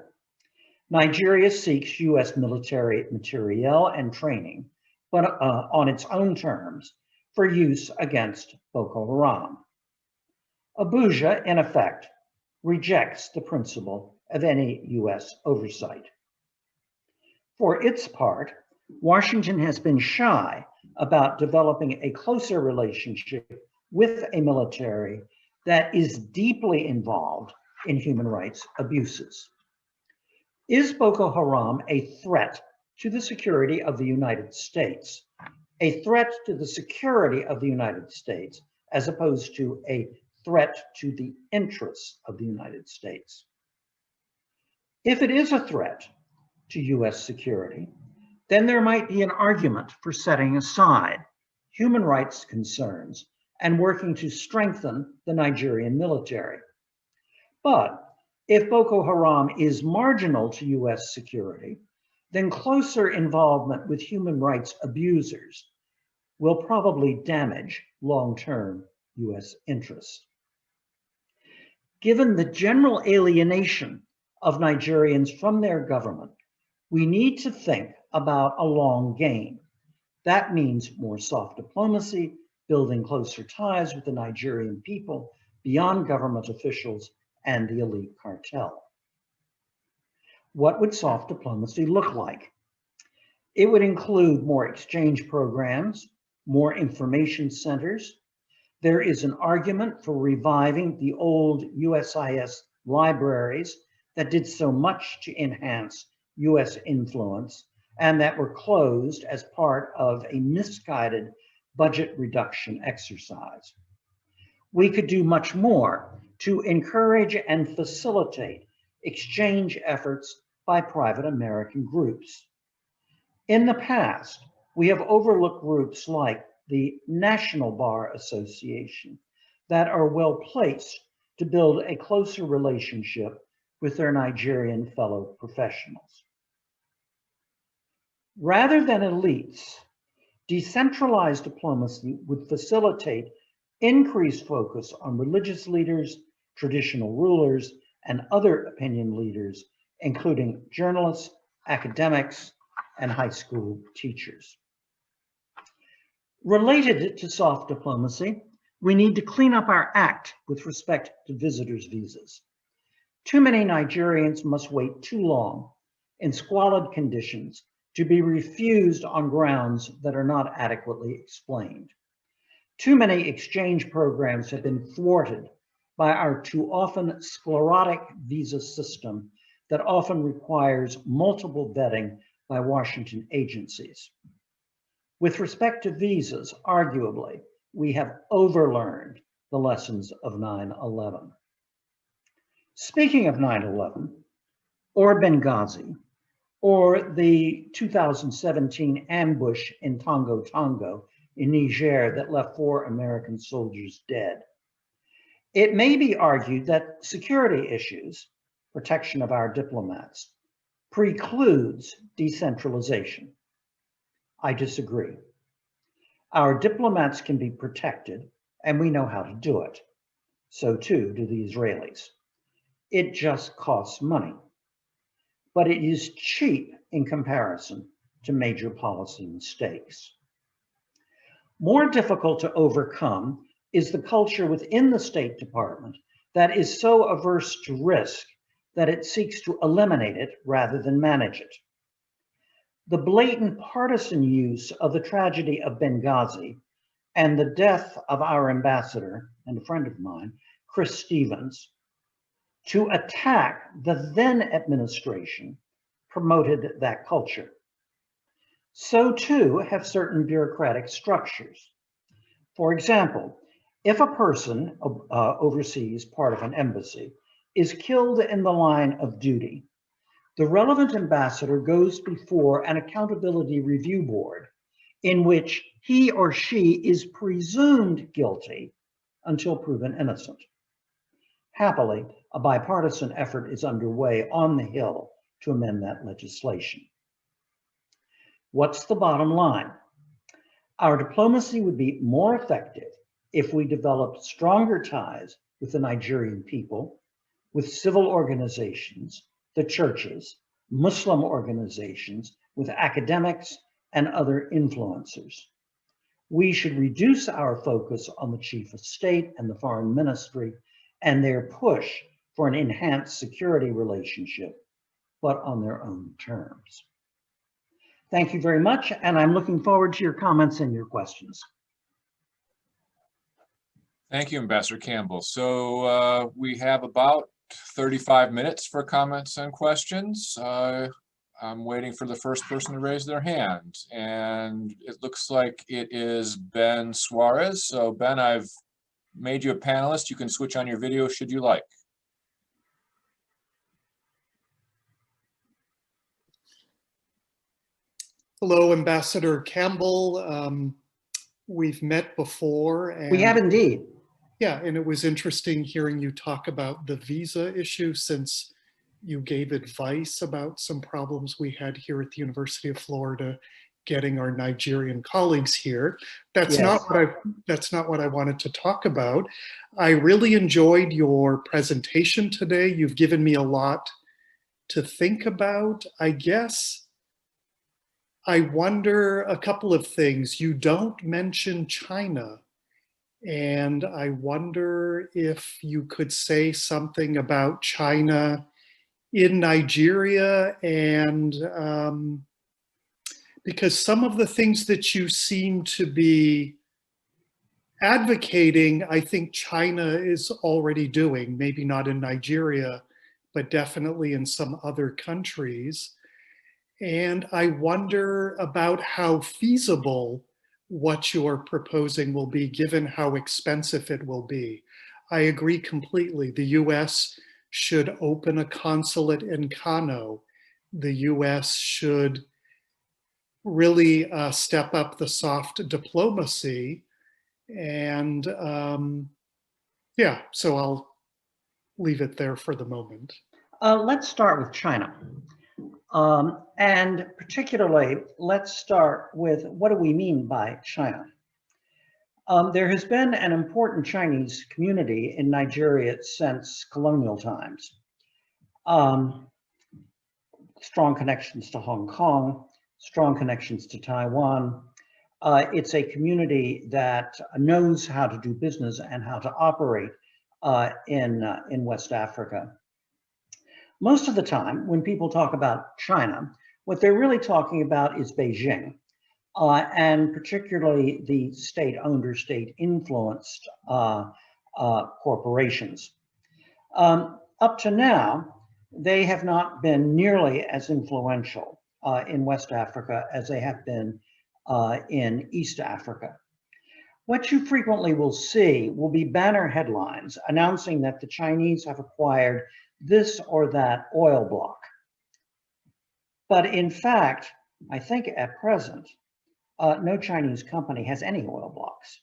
Nigeria seeks US military materiel and training, but on its own terms, for use against Boko Haram. Abuja, in effect, rejects the principle of any US oversight. For its part, Washington has been shy about developing a closer relationship with a military that is deeply involved in human rights abuses. Is Boko Haram a threat to the security of the United States? A threat to the security of the United States, as opposed to a threat to the interests of the United States? If it is a threat to US security, then there might be an argument for setting aside human rights concerns and working to strengthen the Nigerian military. But if Boko Haram is marginal to US security, then closer involvement with human rights abusers will probably damage long-term US interests. Given the general alienation of Nigerians from their government, we need to think about a long game. That means more soft diplomacy, building closer ties with the Nigerian people beyond government officials and the elite cartel. What would soft diplomacy look like? It would include more exchange programs, more information centers. There is an argument for reviving the old USIS libraries that did so much to enhance US influence and that were closed as part of a misguided budget reduction exercise. We could do much more to encourage and facilitate exchange efforts by private American groups. In the past, we have overlooked groups like the National Bar Association, that are well placed to build a closer relationship with their Nigerian fellow professionals. Rather than elites, decentralized diplomacy would facilitate increased focus on religious leaders, traditional rulers, and other opinion leaders, including journalists, academics, and high school teachers. Related to soft diplomacy, we need to clean up our act with respect to visitors' visas. Too many Nigerians must wait too long in squalid conditions to be refused on grounds that are not adequately explained. Too many exchange programs have been thwarted by our too often sclerotic visa system that often requires multiple vetting by Washington agencies. With respect to visas, arguably, we have overlearned the lessons of 9/11. Speaking of 9/11, or Benghazi, or the 2017 ambush in Tongo Tongo in Niger that left 4 American soldiers dead, it may be argued that security issues, protection of our diplomats, precludes decentralization. I disagree. Our diplomats can be protected, and we know how to do it. So too do the Israelis. It just costs money, but it is cheap in comparison to major policy mistakes. More difficult to overcome is the culture within the State Department that is so averse to risk that it seeks to eliminate it rather than manage it. The blatant partisan use of the tragedy of Benghazi and the death of our ambassador and a friend of mine, Chris Stevens, to attack the then administration promoted that culture. So too have certain bureaucratic structures. For example, if a person overseas, part of an embassy, is killed in the line of duty, the relevant ambassador goes before an accountability review board in which he or she is presumed guilty until proven innocent. Happily, a bipartisan effort is underway on the Hill to amend that legislation. What's the bottom line? Our diplomacy would be more effective if we developed stronger ties with the Nigerian people, with civil organizations, the churches, Muslim organizations, with academics and other influencers. We should reduce our focus on the chief of state and the foreign ministry and their push for an enhanced security relationship, but on their own terms. Thank you very much, and I'm looking forward to your comments and your questions. Thank you, Ambassador Campbell. So we have about 35 minutes for comments and questions. I'm waiting for the first person to raise their hand, and it looks like it is Ben Suarez. So Ben, I've made you a panelist. You can switch on your video should you like. Hello, Ambassador Campbell. We've met before. And We have indeed. yeah, and it was interesting hearing you talk about the visa issue, since you gave advice about some problems we had here at the University of Florida getting our Nigerian colleagues here. That's Yes. that's not what I wanted to talk about. I really enjoyed your presentation today. You've given me a lot to think about. I guess I wonder a couple of things. You don't mention China, and I wonder if you could say something about China in Nigeria, and because some of the things that you seem to be advocating, I think China is already doing, maybe not in Nigeria, but definitely in some other countries. And I wonder about how feasible what you're proposing will be, given how expensive it will be. I agree completely. The US should open a consulate in Kano. The US should really step up the soft diplomacy. And Yeah, so I'll leave it there for the moment. Let's start with China. And particularly, let's start with what do we mean by China? There has been an important Chinese community in Nigeria since colonial times. Strong connections to Hong Kong, strong connections to Taiwan. It's a community that knows how to do business and how to operate in West Africa. Most of the time, when people talk about China, what they're really talking about is Beijing, and particularly the state-owned or state-influenced corporations. Up to now, they have not been nearly as influential in West Africa as they have been in East Africa. What you frequently will see will be banner headlines announcing that the Chinese have acquired this or that oil block. But in fact, I think at present, no Chinese company has any oil blocks.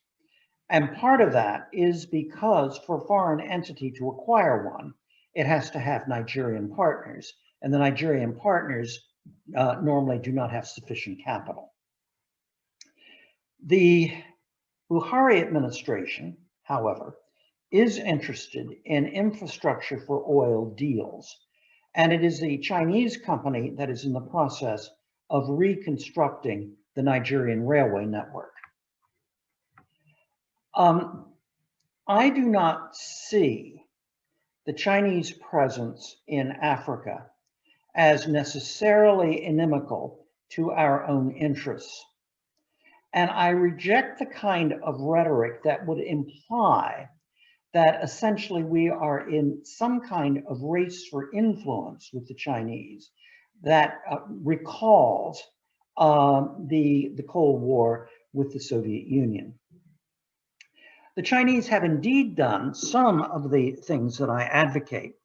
And part of that is because for a foreign entity to acquire one, it has to have Nigerian partners, and the Nigerian partners normally do not have sufficient capital. The Buhari administration, however, is interested in infrastructure for oil deals, and it is the Chinese company that is in the process of reconstructing the Nigerian railway network. I do not see the Chinese presence in Africa as necessarily inimical to our own interests. And I reject the kind of rhetoric that would imply that essentially we are in some kind of race for influence with the Chinese that recalls the Cold War with the Soviet Union. The Chinese have indeed done some of the things that I advocate.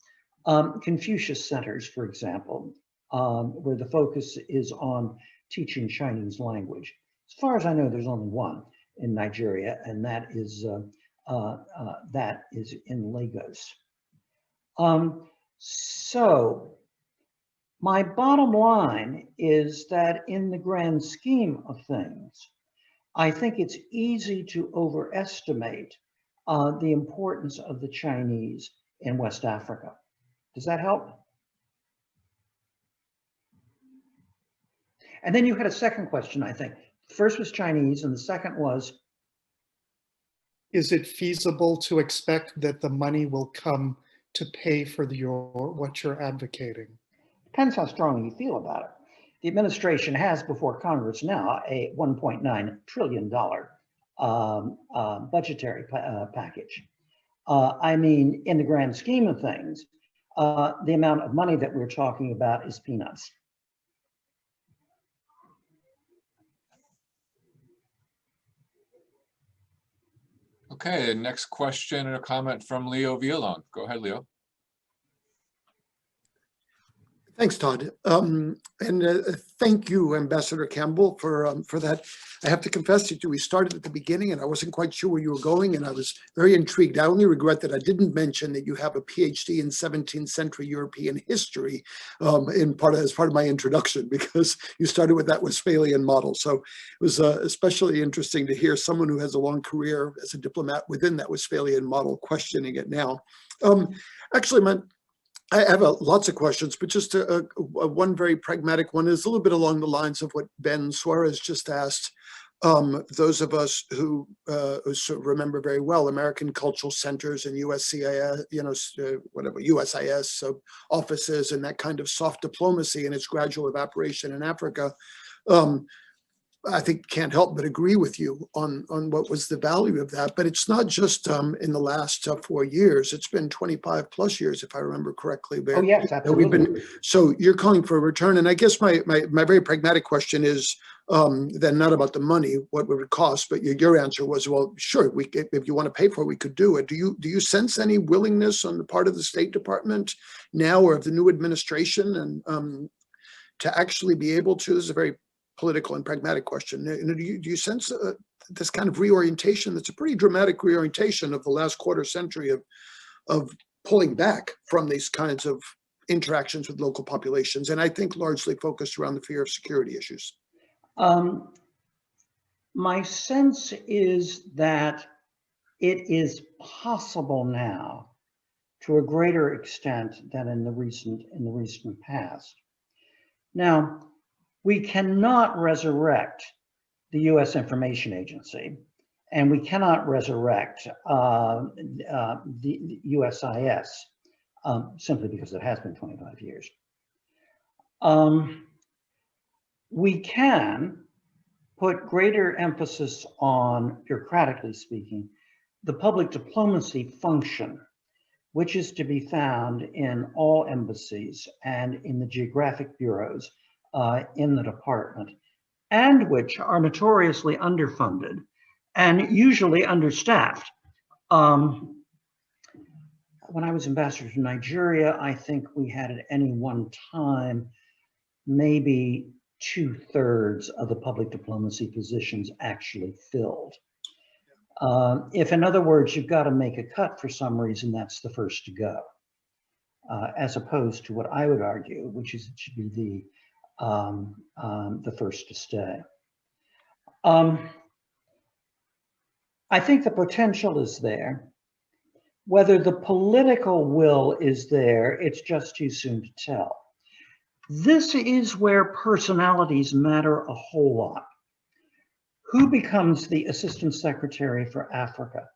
Confucius centers, for example, where the focus is on teaching Chinese language. As far as I know, there's only one in Nigeria, and that is in Lagos. So my bottom line is that in the grand scheme of things, I think it's easy to overestimate the importance of the Chinese in West Africa. Does that help? And then you had a second question, I think. First was Chinese, and the second was? Is it feasible to expect that the money will come to pay for what you're advocating? Depends how strongly you feel about it. The administration has before Congress now a $1.9 trillion budgetary package. I mean, in the grand scheme of things, the amount of money that we're talking about is peanuts. Okay, next question or comment from Leo Villalon. Go ahead, Leo. Thanks, Todd. And thank you, Ambassador Campbell, for that. I have to confess to you, we started at the beginning and I wasn't quite sure where you were going, and I was very intrigued. I only regret that I didn't mention that you have a PhD in 17th century European history as part of my introduction, because you started with that Westphalian model. So it was especially interesting to hear someone who has a long career as a diplomat within that Westphalian model questioning it now. Actually, I have lots of questions, but just one very pragmatic one is a little bit along the lines of what Ben Suarez just asked. Those of us who remember very well American cultural centers and USCIS, USIS offices and that kind of soft diplomacy and its gradual evaporation in Africa. I think can't help but agree with you on what was the value of that. But it's not just in the last 4 years. It's been 25 plus years, if I remember correctly. Oh, yes, absolutely. So you're calling for a return. And I guess my very pragmatic question is then not about the money, what would it cost? But your answer was, well, sure, if you want to pay for it, we could do it. Do you sense any willingness on the part of the State Department now or of the new administration and to actually be able to, this is a very political and pragmatic question. Do you sense this kind of reorientation that's a pretty dramatic reorientation of the last quarter century of pulling back from these kinds of interactions with local populations, and I think largely focused around the fear of security issues. My sense is that it is possible now, to a greater extent than in the recent past. Now, we cannot resurrect the U.S. Information Agency, and we cannot resurrect the USIS simply because it has been 25 years. We can put greater emphasis on, bureaucratically speaking, the public diplomacy function, which is to be found in all embassies and in the geographic bureaus in the department, and which are notoriously underfunded and usually understaffed. When I was ambassador to Nigeria, I think we had at any one time maybe 2/3 of the public diplomacy positions actually filled. If, in other words, you've got to make a cut for some reason, that's the first to go, as opposed to what I would argue, which is it should be the first to stay. I think the potential is there. Whether the political will is there, it's just too soon to tell. This is where personalities matter a whole lot. Who becomes the Assistant Secretary for Africa?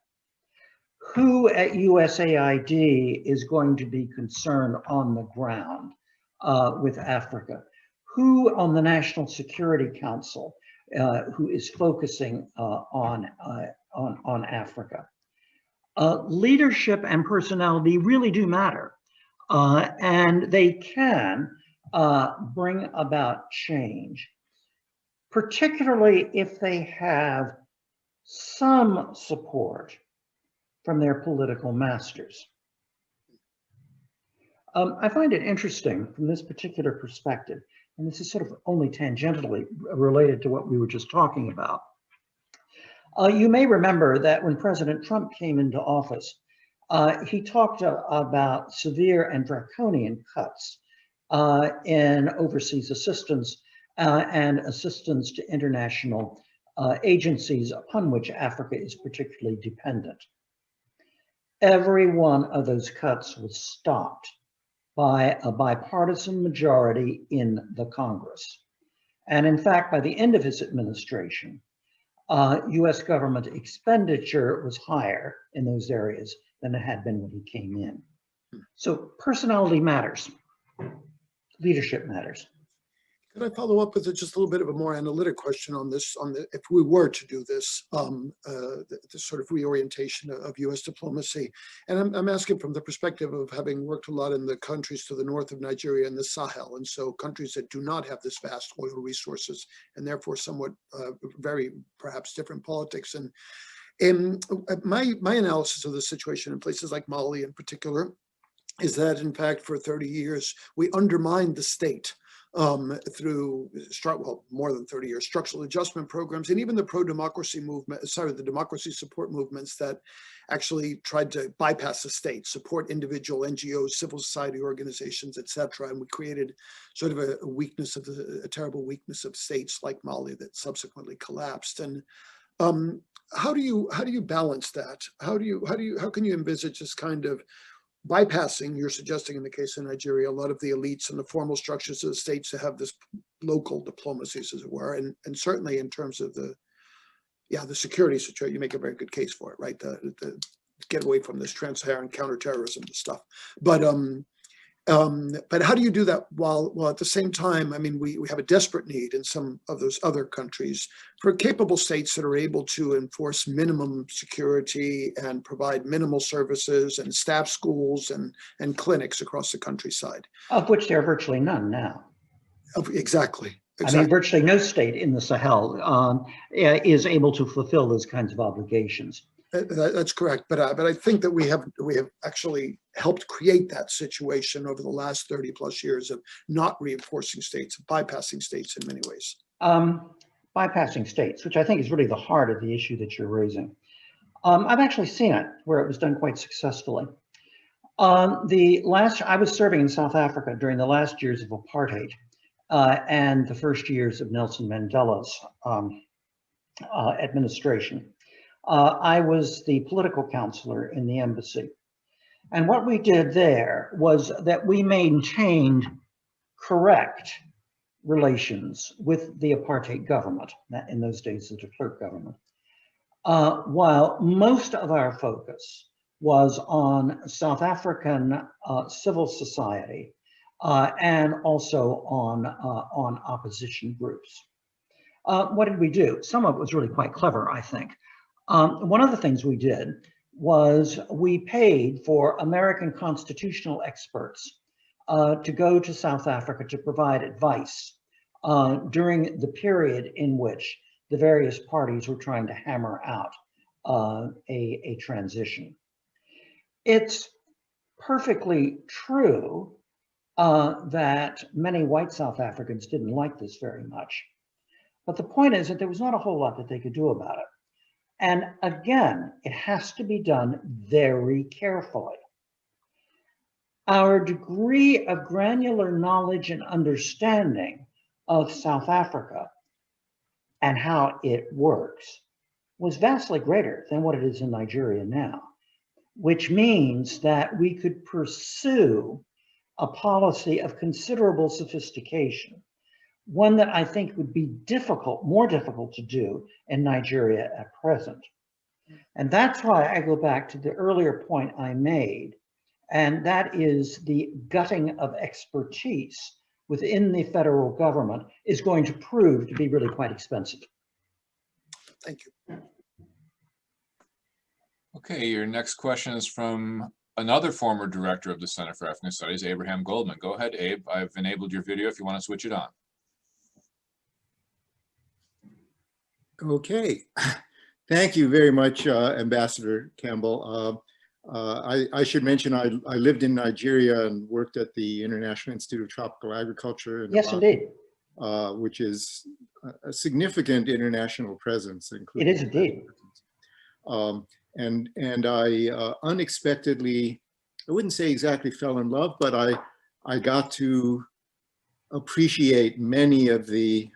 Who at USAID is going to be concerned on the ground with Africa? Who on the National Security Council who is focusing on Africa? Leadership and personality really do matter, and they can bring about change, particularly if they have some support from their political masters. I find it interesting from this particular perspective, and this is sort of only tangentially related to what we were just talking about. You may remember that when President Trump came into office, he talked about severe and draconian cuts in overseas assistance and assistance to international agencies upon which Africa is particularly dependent. Every one of those cuts was stopped by a bipartisan majority in the Congress. And in fact, by the end of his administration, US government expenditure was higher in those areas than it had been when he came in. So personality matters, leadership matters. Could I follow up with just a little bit of a more analytic question on this, if we were to do this, this sort of reorientation of US diplomacy? And I'm asking from the perspective of having worked a lot in the countries to the north of Nigeria and the Sahel, and so countries that do not have this vast oil resources and therefore somewhat very perhaps different politics. And my analysis of the situation in places like Mali in particular is that in fact for 30 years we undermined the state through more than 30 years, structural adjustment programs, and even the pro-democracy movement, the democracy support movements that actually tried to bypass the state, support individual NGOs, civil society organizations, etc. And we created sort of a terrible weakness of states like Mali that subsequently collapsed. And how do you balance that? How can you envisage this kind of bypassing, you're suggesting in the case of Nigeria, a lot of the elites and the formal structures of the states to have this local diplomacies, as it were, and certainly in terms of the security situation, you make a very good case for it, right? The get away from this Trans-Saharan counter-terrorism stuff. But how do you do that while at the same time, I mean, we have a desperate need in some of those other countries for capable states that are able to enforce minimum security and provide minimal services and staff schools and clinics across the countryside. Of which there are virtually none now. Exactly. I mean, virtually no state in the Sahel is able to fulfill those kinds of obligations. That's correct, but I think that we have actually helped create that situation over the last 30 plus years of not reinforcing states, bypassing states in many ways. bypassing states, which I think is really the heart of the issue that you're raising. I've actually seen it where it was done quite successfully. I was serving in South Africa during the last years of apartheid and the first years of Nelson Mandela's administration. I was the political counselor in the embassy. And what we did there was that we maintained correct relations with the apartheid government, in those days the de Klerk government, while most of our focus was on South African civil society and also on opposition groups. What did we do? Some of it was really quite clever, I think. One of the things we did was we paid for American constitutional experts to go to South Africa to provide advice during the period in which the various parties were trying to hammer out a transition. It's perfectly true that many white South Africans didn't like this very much. But the point is that there was not a whole lot that they could do about it. And again, it has to be done very carefully. Our degree of granular knowledge and understanding of South Africa and how it works was vastly greater than what it is in Nigeria now, which means that we could pursue a policy of considerable sophistication, one that I think would be difficult, more difficult to do in Nigeria at present. And that's why I go back to the earlier point I made, and that is the gutting of expertise within the federal government is going to prove to be really quite expensive. Thank you. Okay, your next question is from another former director of the Center for African Studies, Abraham Goldman. Go ahead, Abe. I've enabled your video if you want to switch it on. Okay, thank you very much, Ambassador Campbell. I should mention I lived in Nigeria and worked at the International Institute of Tropical Agriculture. Yes, indeed. Which is a significant international presence. It is indeed. And I unexpectedly, I wouldn't say exactly fell in love, but I got to appreciate many of the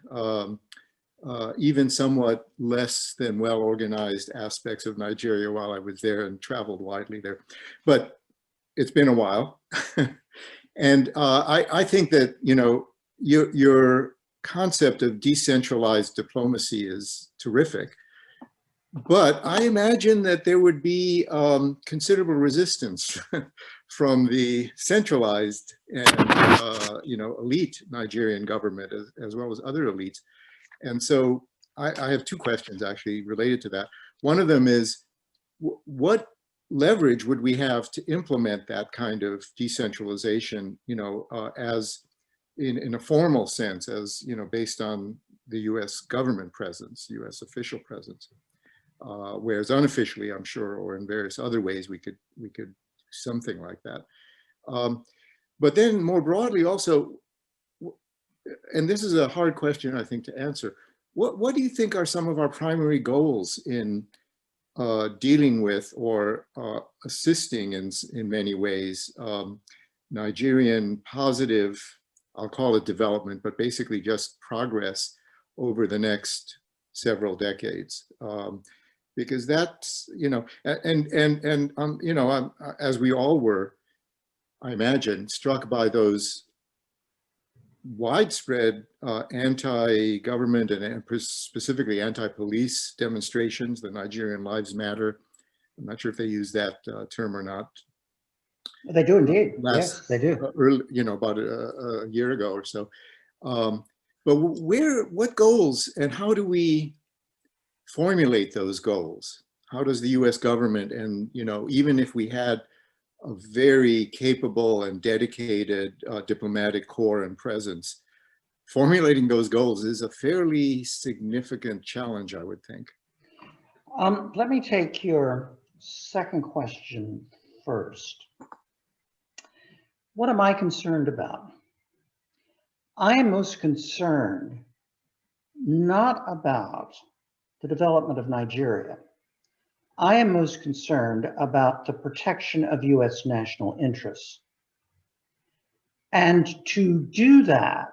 even somewhat less than well-organized aspects of Nigeria while I was there and traveled widely there. But it's been a while. And I think that, you know, your concept of decentralized diplomacy is terrific. But I imagine that there would be considerable resistance from the centralized and you know, elite Nigerian government as well as other elites. And so I have two questions actually related to that. One of them is, what leverage would we have to implement that kind of decentralization, you know, as in a formal sense, as, you know, based on the US government presence, US official presence, whereas unofficially, I'm sure, or in various other ways, we could do something like that. But then more broadly also, and this is a hard question, I think, to answer. What do you think are some of our primary goals in dealing with or assisting in many ways Nigerian positive, I'll call it development, but basically just progress over the next several decades? Because that's, you know, you know, as we all were, I imagine, struck by those widespread anti-government and specifically anti-police demonstrations, the Nigerian Lives Matter. I'm not sure if they use that term or not. They do indeed. Yes, they do. Early, you know, about a year ago or so. But what goals and how do we formulate those goals? How does the US government, and, you know, even if we had a very capable and dedicated diplomatic corps and presence, formulating those goals is a fairly significant challenge, I would think. Let me take your second question first. What am I concerned about? I am most concerned not about the development of Nigeria. I am most concerned about the protection of US national interests. And to do that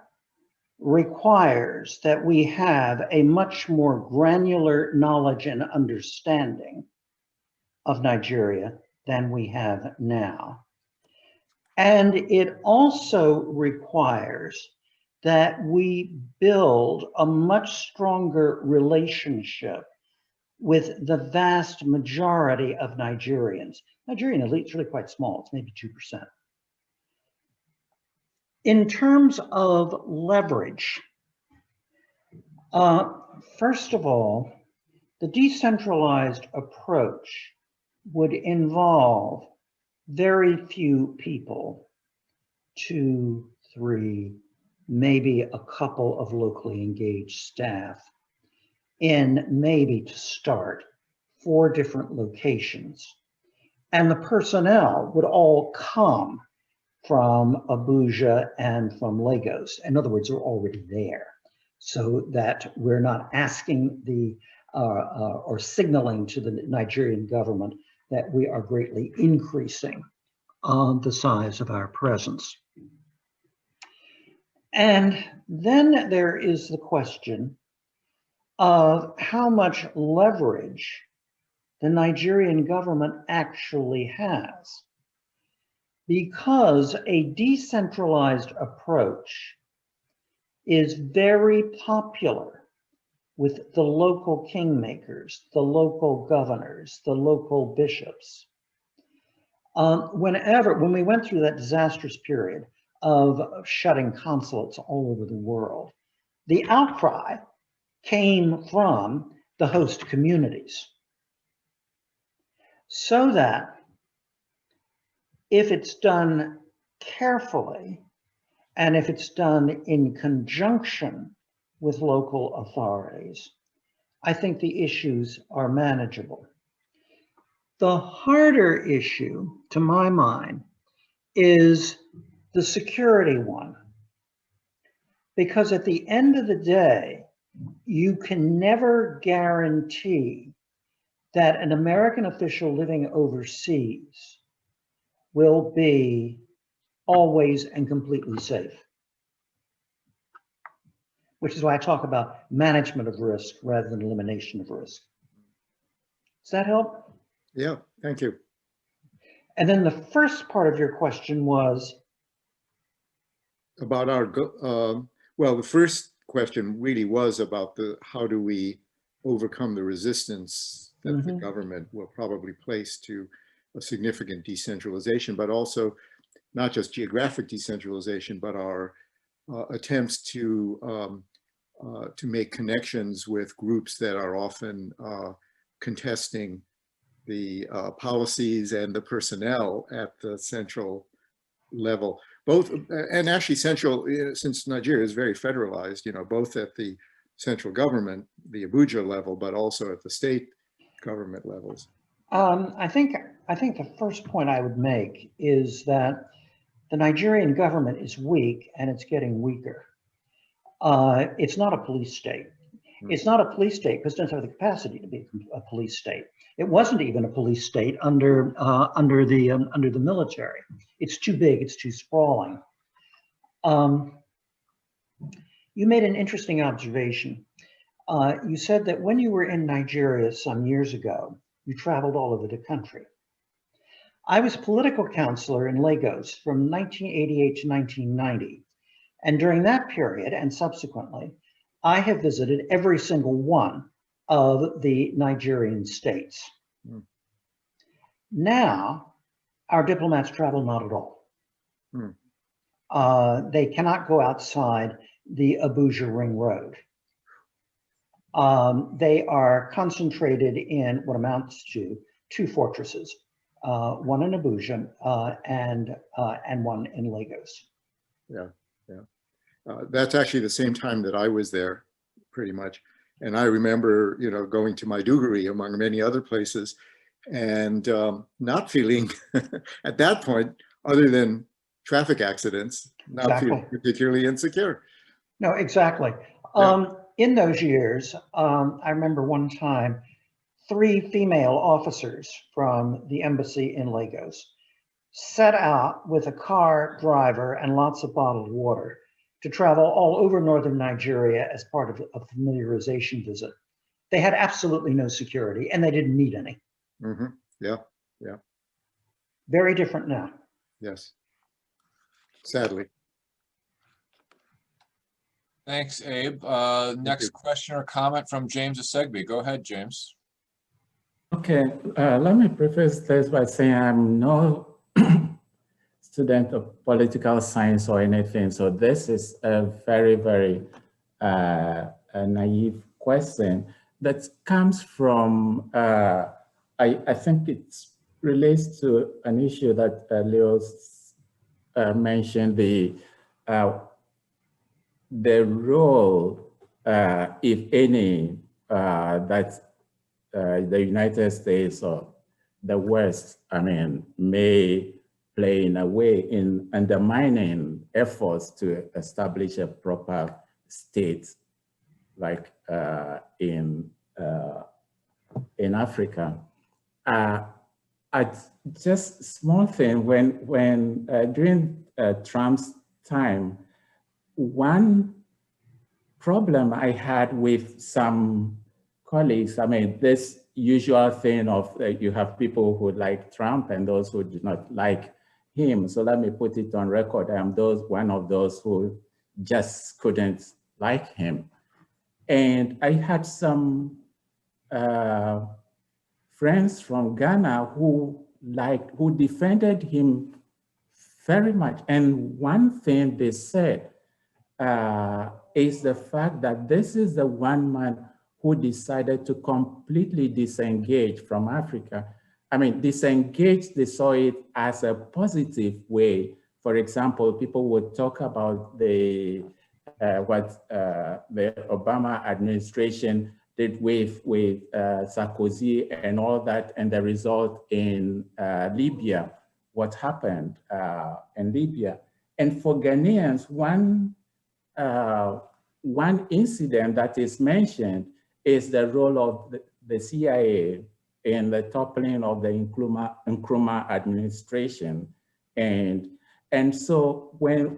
requires that we have a much more granular knowledge and understanding of Nigeria than we have now. And it also requires that we build a much stronger relationship with the vast majority of Nigerians. Nigerian elite is really quite small, it's maybe 2%. In terms of leverage, first of all, the decentralized approach would involve very few people, 2, 3, maybe a couple of locally engaged staff in, maybe to start, 4 different locations. And the personnel would all come from Abuja and from Lagos. In other words, they're already there, so that we're not asking the, or signaling to the Nigerian government that we are greatly increasing the size of our presence. And then there is the question of how much leverage the Nigerian government actually has. Because a decentralized approach is very popular with the local kingmakers, the local governors, the local bishops. When we went through that disastrous period of shutting consulates all over the world, the outcry came from the host communities. So that if it's done carefully, and if it's done in conjunction with local authorities, I think the issues are manageable. The harder issue, to my mind, is the security one. Because at the end of the day, you can never guarantee that an American official living overseas will be always and completely safe. Which is why I talk about management of risk rather than elimination of risk. Does that help? Yeah, thank you. And then the first part of your question was? About our, well, the first question really was about how do we overcome the resistance that the government will probably place to a significant decentralization, but also not just geographic decentralization, but our attempts to make connections with groups that are often contesting the policies and the personnel at the central level. Both, and actually central, since Nigeria is very federalized, you know, both at the central government, the Abuja level, but also at the state government levels. I think the first point I would make is that the Nigerian government is weak and it's getting weaker. It's not a police state. It's not a police state because it doesn't have the capacity to be a police state. It wasn't even a police state under the military. It's too big. It's too sprawling. You made an interesting observation. You said that when you were in Nigeria some years ago, you traveled all over the country. I was political counselor in Lagos from 1988 to 1990. And during that period and subsequently, I have visited every single one of the Nigerian states. Now, our diplomats travel not at all. They cannot go outside the Abuja Ring Road. They are concentrated in what amounts to 2 fortresses, one in Abuja and one in Lagos. Yeah. That's actually the same time that I was there, pretty much. And I remember, you know, going to Maiduguri among many other places and not feeling at that point, other than traffic accidents, not feeling particularly insecure. No, exactly. in those years, I remember one time, 3 female officers from the embassy in Lagos set out with a car driver and lots of bottled water to travel all over northern Nigeria as part of a familiarization visit. They had absolutely no security and they didn't need any. Mhm. Yeah, Very different now. yes. Sadly. Thanks, Abe. Next question or comment from James Asegby. Go ahead, James. Okay, let me preface this by saying I'm no student of political science or anything. So this is a very, very a naive question that comes from, I think it relates to an issue that Leo mentioned, the role, if any, that the United States or the West, may play in a way in undermining efforts to establish a proper state, like in Africa. Just small thing, when during Trump's time, one problem I had with some colleagues, this usual thing of you have people who like Trump and those who do not like him. So let me put it on record. I am one of those who just couldn't like him. And I had some friends from Ghana who defended him very much. And one thing they said is the fact that this is the one man who decided to completely disengage from Africa. Disengage, they saw it as a positive way. For example, people would talk about what the Obama administration did with Sarkozy and all that, and the result in Libya, what happened in Libya. And for Ghanaians, one incident that is mentioned is the role of the CIA in the toppling of the Nkrumah administration. And so when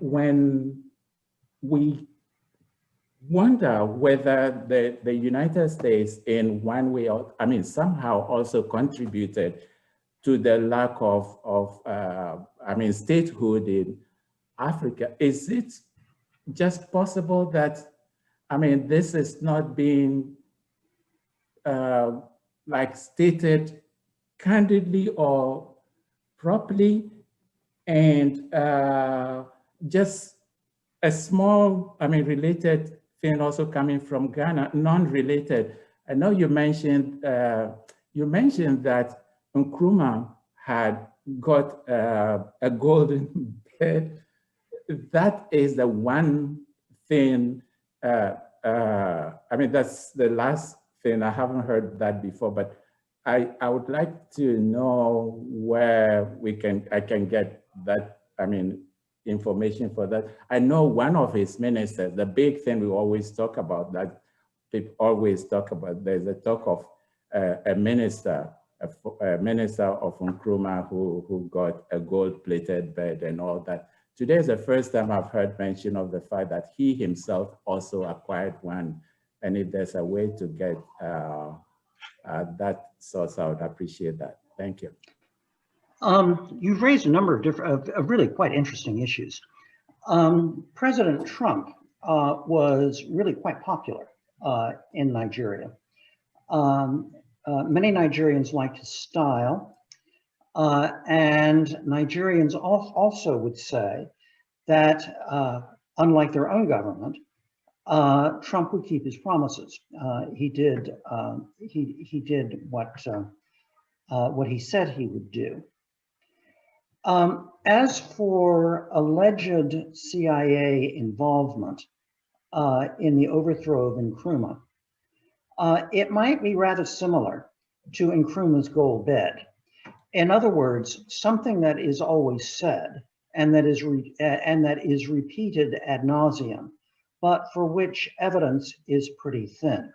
we wonder whether the United States in one way or, somehow also contributed to the lack of statehood in Africa, is it just possible that, this is not being stated candidly or properly, and just a small, related thing also coming from Ghana, non-related. I know you mentioned that Nkrumah had got a golden bed. That is the one thing, that's the last thing. I haven't heard that before, but I would like to know where I can get that, information for that. I know one of his ministers, the big thing we always talk about, that people always talk about, there's a talk of a minister of Nkrumah who got a gold-plated bed and all that. Today is the first time I've heard mention of the fact that he himself also acquired one. And if there's a way to get that source, I would appreciate that. Thank you. You've raised a number of different, really quite interesting issues. President Trump was really quite popular in Nigeria. Many Nigerians liked his style, and Nigerians also would say that, unlike their own government, Trump would keep his promises. He did what he said he would do. As for alleged CIA involvement in the overthrow of Nkrumah, it might be rather similar to Nkrumah's gold bed. In other words, something that is always said and that is repeated ad nauseum but for which evidence is pretty thin.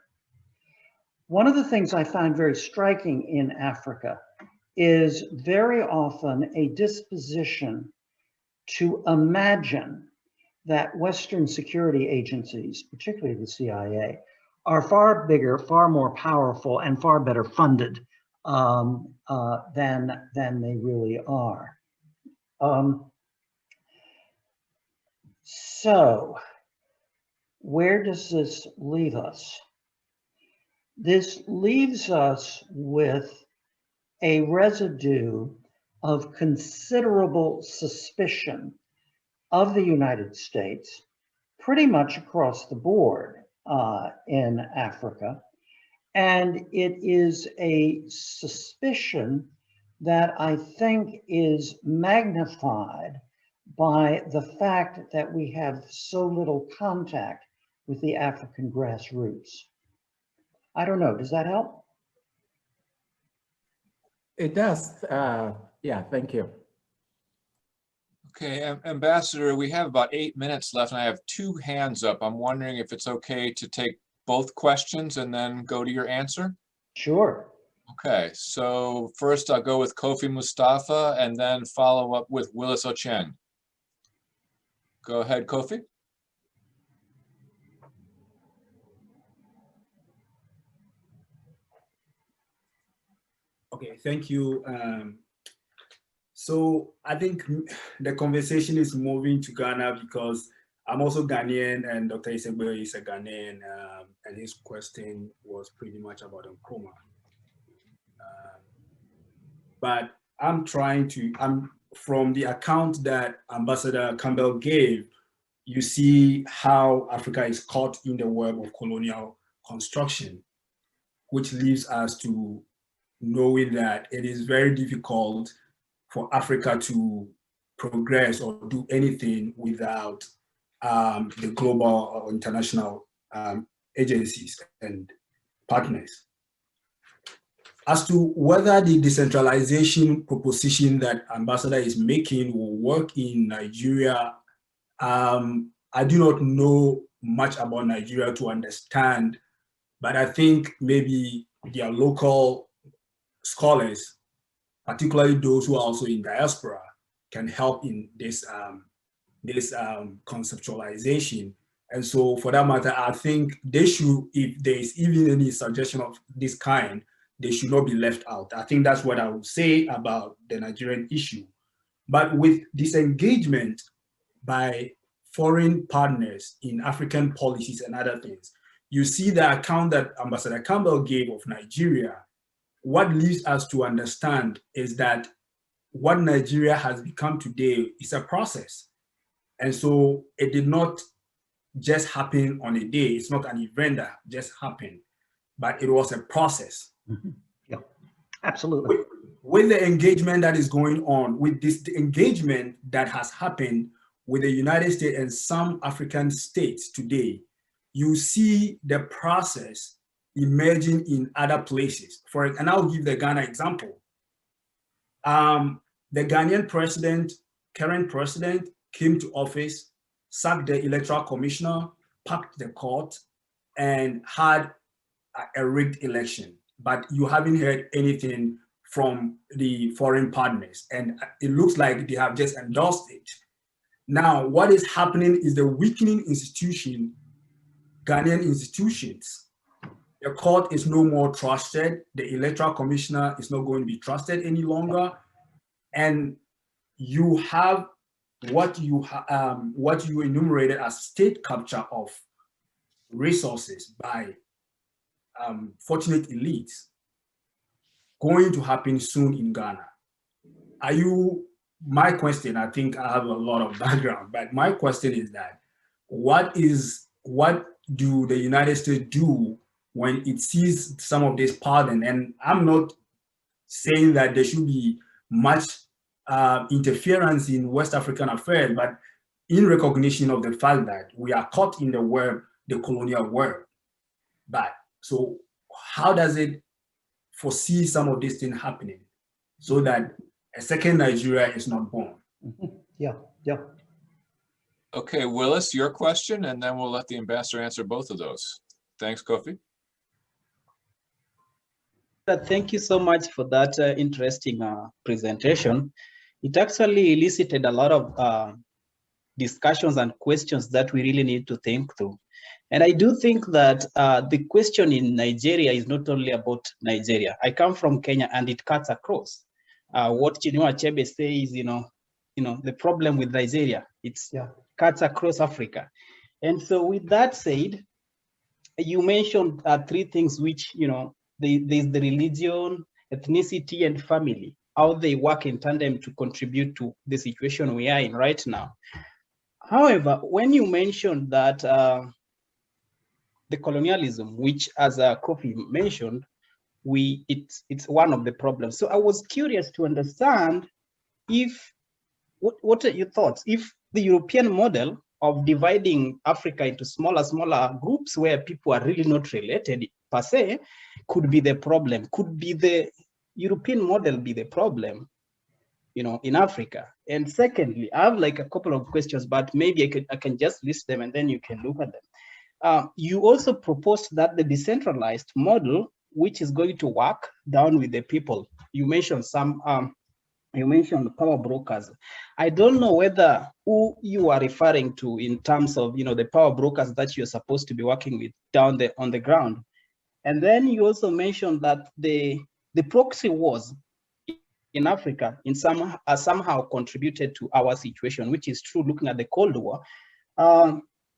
One of the things I find very striking in Africa is very often a disposition to imagine that Western security agencies, particularly the CIA, are far bigger, far more powerful, and far better funded than they really are. So, where does this leave us? This leaves us with a residue of considerable suspicion of the United States pretty much across the board in Africa. And it is a suspicion that I think is magnified by the fact that we have so little contact with the African grassroots. I don't know, does that help? It does. Yeah, thank you. Okay, Ambassador, we have about 8 minutes left and I have 2 hands up. I'm wondering if it's okay to take both questions and then go to your answer? Sure. Okay, so first I'll go with Kofi Mustafa and then follow up with Willis Ochen. Go ahead, Kofi. Okay, thank you. So I think the conversation is moving to Ghana because I'm also Ghanaian and Dr. Isegbe is a Ghanaian, and his question was pretty much about Nkrumah. But I'm from the account that Ambassador Campbell gave, you see how Africa is caught in the web of colonial construction, which leaves us to knowing that it is very difficult for Africa to progress or do anything without the global or international agencies and partners. As to whether the decentralization proposition that Ambassador is making will work in Nigeria, I do not know much about Nigeria to understand, but I think maybe their local scholars, particularly those who are also in diaspora, can help in this conceptualization. And so for that matter, I think they should, if there is even any suggestion of this kind, they should not be left out. I think that's what I would say about the Nigerian issue. But with disengagement by foreign partners in African policies and other things, you see the account that Ambassador Campbell gave of Nigeria. What leads us to understand is that what Nigeria has become today is a process. And so it did not just happen on a day. It's not an event that just happened, but it was a process. Mm-hmm. Yeah, absolutely. With the engagement that is going on, with this engagement that has happened with the United States and some African states today, you see the process emerging in other places. And I'll give the Ghana example. The Ghanaian president, current president, came to office, sacked the electoral commissioner, packed the court, and had a rigged election. But you haven't heard anything from the foreign partners. And it looks like they have just endorsed it. Now, what is happening is the weakening institution, Ghanaian institutions. The court is no more trusted. The electoral commissioner is not going to be trusted any longer. And you have what you enumerated as state capture of resources by fortunate elites going to happen soon in Ghana. My question, I think I have a lot of background, but my question is that what do the United States do when it sees some of this pardon? And I'm not saying that there should be much interference in West African affairs, but in recognition of the fact that we are caught in the web, the colonial web. But so how does it foresee some of these things happening so that a second Nigeria is not born? Yeah, yeah. Okay, Willis, your question, and then we'll let the ambassador answer both of those. Thanks, Kofi. Thank you so much for that interesting presentation. It actually elicited a lot of discussions and questions that we really need to think through. And I do think that the question in Nigeria is not only about Nigeria. I come from Kenya and it cuts across. What Chinua Achebe says, the problem with Nigeria, it's cuts across Africa. And so with that said, you mentioned three things which, there's the religion, ethnicity, and family, how they work in tandem to contribute to the situation we are in right now. However, when you mentioned that the colonialism, which as Kofi mentioned, it's one of the problems. So I was curious to understand what are your thoughts? If the European model of dividing Africa into smaller groups where people are really not related per se could be the problem. Could be the European model be the problem, in Africa? And secondly, I have like a couple of questions, but maybe I can just list them and then you can look at them. You also proposed that the decentralized model, which is going to work down with the people. You mentioned you mentioned power brokers. I don't know who you are referring to in terms of, the power brokers that you're supposed to be working with down there on the ground. And then you also mentioned that the proxy wars in Africa somehow contributed to our situation, which is true looking at the Cold War.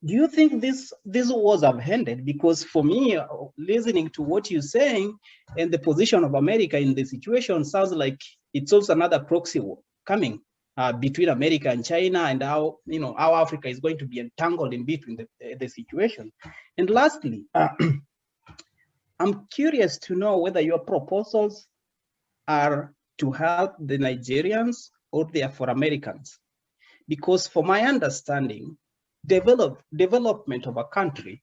Do you think these wars have ended? Because for me, listening to what you're saying and the position of America in the situation sounds like it's also another proxy war coming between America and China, and how Africa is going to be entangled in between the situation. And lastly, I'm curious to know whether your proposals are to help the Nigerians or they are for Americans. Because for my understanding, development of a country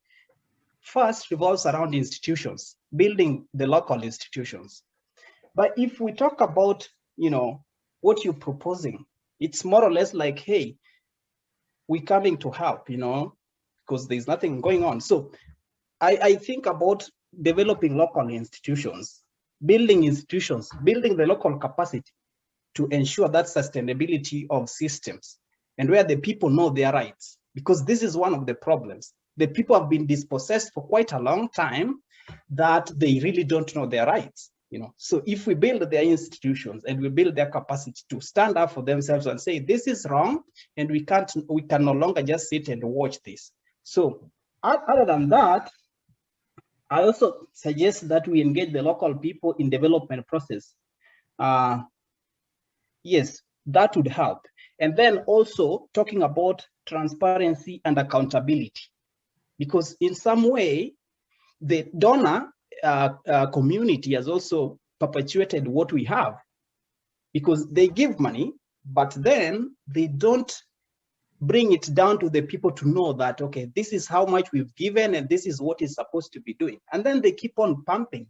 first revolves around institutions, building the local institutions. But if we talk about, what you're proposing, it's more or less like, hey, we're coming to help, because there's nothing going on. So I think about developing local institutions, building the local capacity to ensure that sustainability of systems and where the people know their rights. Because this is one of the problems. The people have been dispossessed for quite a long time that they really don't know their rights. So if we build their institutions and we build their capacity to stand up for themselves and say, this is wrong, and we can no longer just sit and watch this. So other than that, I also suggest that we engage the local people in development process. Yes, that would help. And then also talking about transparency and accountability, because in some way, the donor community has also perpetuated what we have, because they give money, but then they don't bring it down to the people to know that, okay, this is how much we've given and this is what is supposed to be doing. And then they keep on pumping,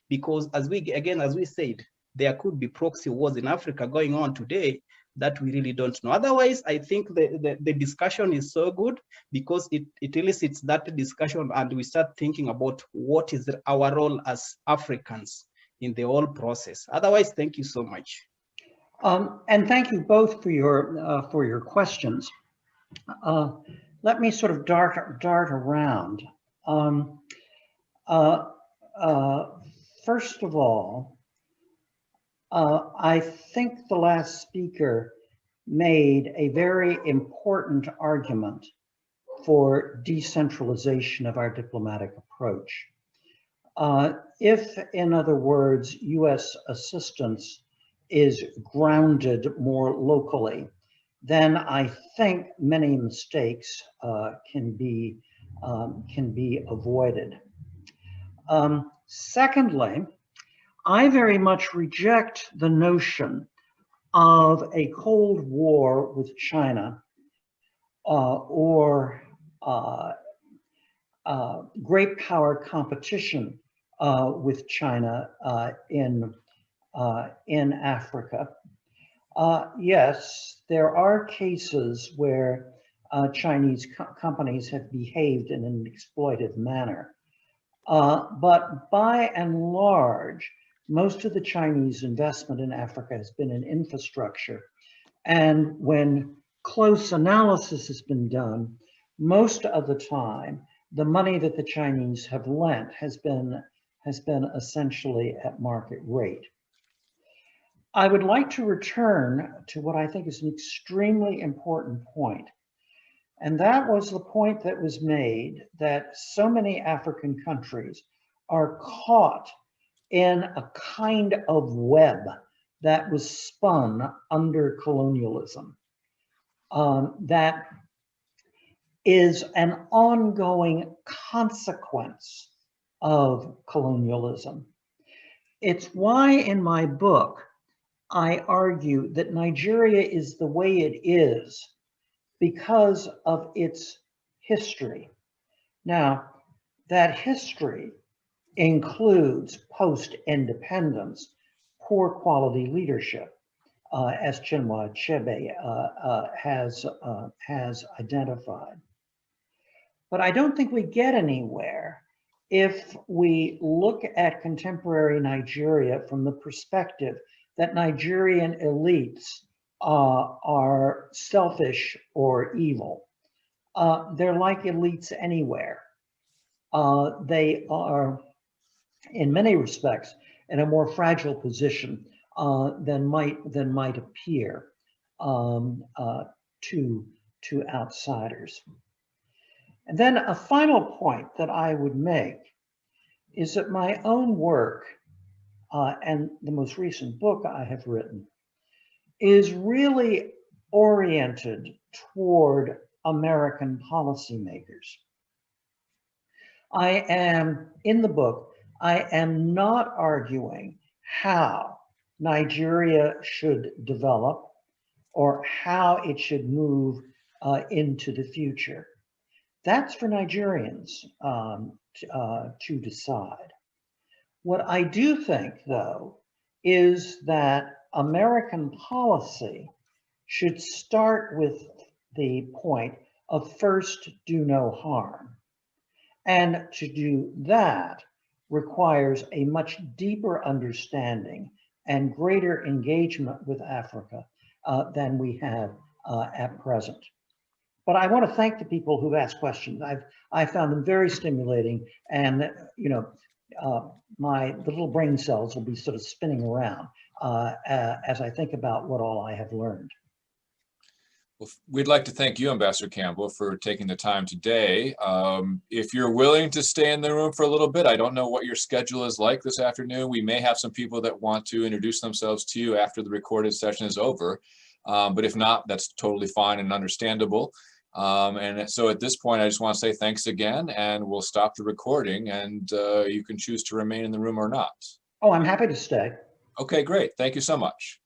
because as we said, there could be proxy wars in Africa going on today that we really don't know. Otherwise, I think the discussion is so good because it elicits that discussion and we start thinking about what is our role as Africans in the whole process. Otherwise, thank you so much. And thank you both for your questions. Let me sort of dart around. First of all, I think the last speaker made a very important argument for decentralization of our diplomatic approach. If, in other words, US assistance is grounded more locally, then I think many mistakes can be avoided. Secondly, I very much reject the notion of a Cold War with China or great power competition with China in Africa. Yes, there are cases where Chinese companies have behaved in an exploitive manner. But by and large, most of the Chinese investment in Africa has been in infrastructure. And when close analysis has been done, most of the time, the money that the Chinese have lent has been essentially at market rate. I would like to return to what I think is an extremely important point. And that was the point that was made that so many African countries are caught in a kind of web that was spun under colonialism, that is an ongoing consequence of colonialism. It's why in my book, I argue that Nigeria is the way it is because of its history. Now, that history includes post-independence, poor quality leadership, as Chinua Achebe has identified. But I don't think we get anywhere if we look at contemporary Nigeria from the perspective that Nigerian elites are selfish or evil. They're like elites anywhere. They are, in many respects, in a more fragile position than might appear to outsiders. And then a final point that I would make is that my own work and the most recent book I have written is really oriented toward American policymakers. In the book, I am not arguing how Nigeria should develop or how it should move into the future. That's for Nigerians to decide. What I do think, though, is that American policy should start with the point of first do no harm. And to do that requires a much deeper understanding and greater engagement with Africa than we have at present. But I want to thank the people who've asked questions. I found them very stimulating, and the little brain cells will be sort of spinning around as I think about what all I have learned. Well, we'd like to thank you, Ambassador Campbell, for taking the time today. If you're willing to stay in the room for a little bit, I don't know what your schedule is like this afternoon. We may have some people that want to introduce themselves to you after the recorded session is over. But if not, that's totally fine and understandable. And so at this point, I just want to say thanks again, and we'll stop the recording, and you can choose to remain in the room or not. Oh, I'm happy to stay. Okay, great. Thank you so much.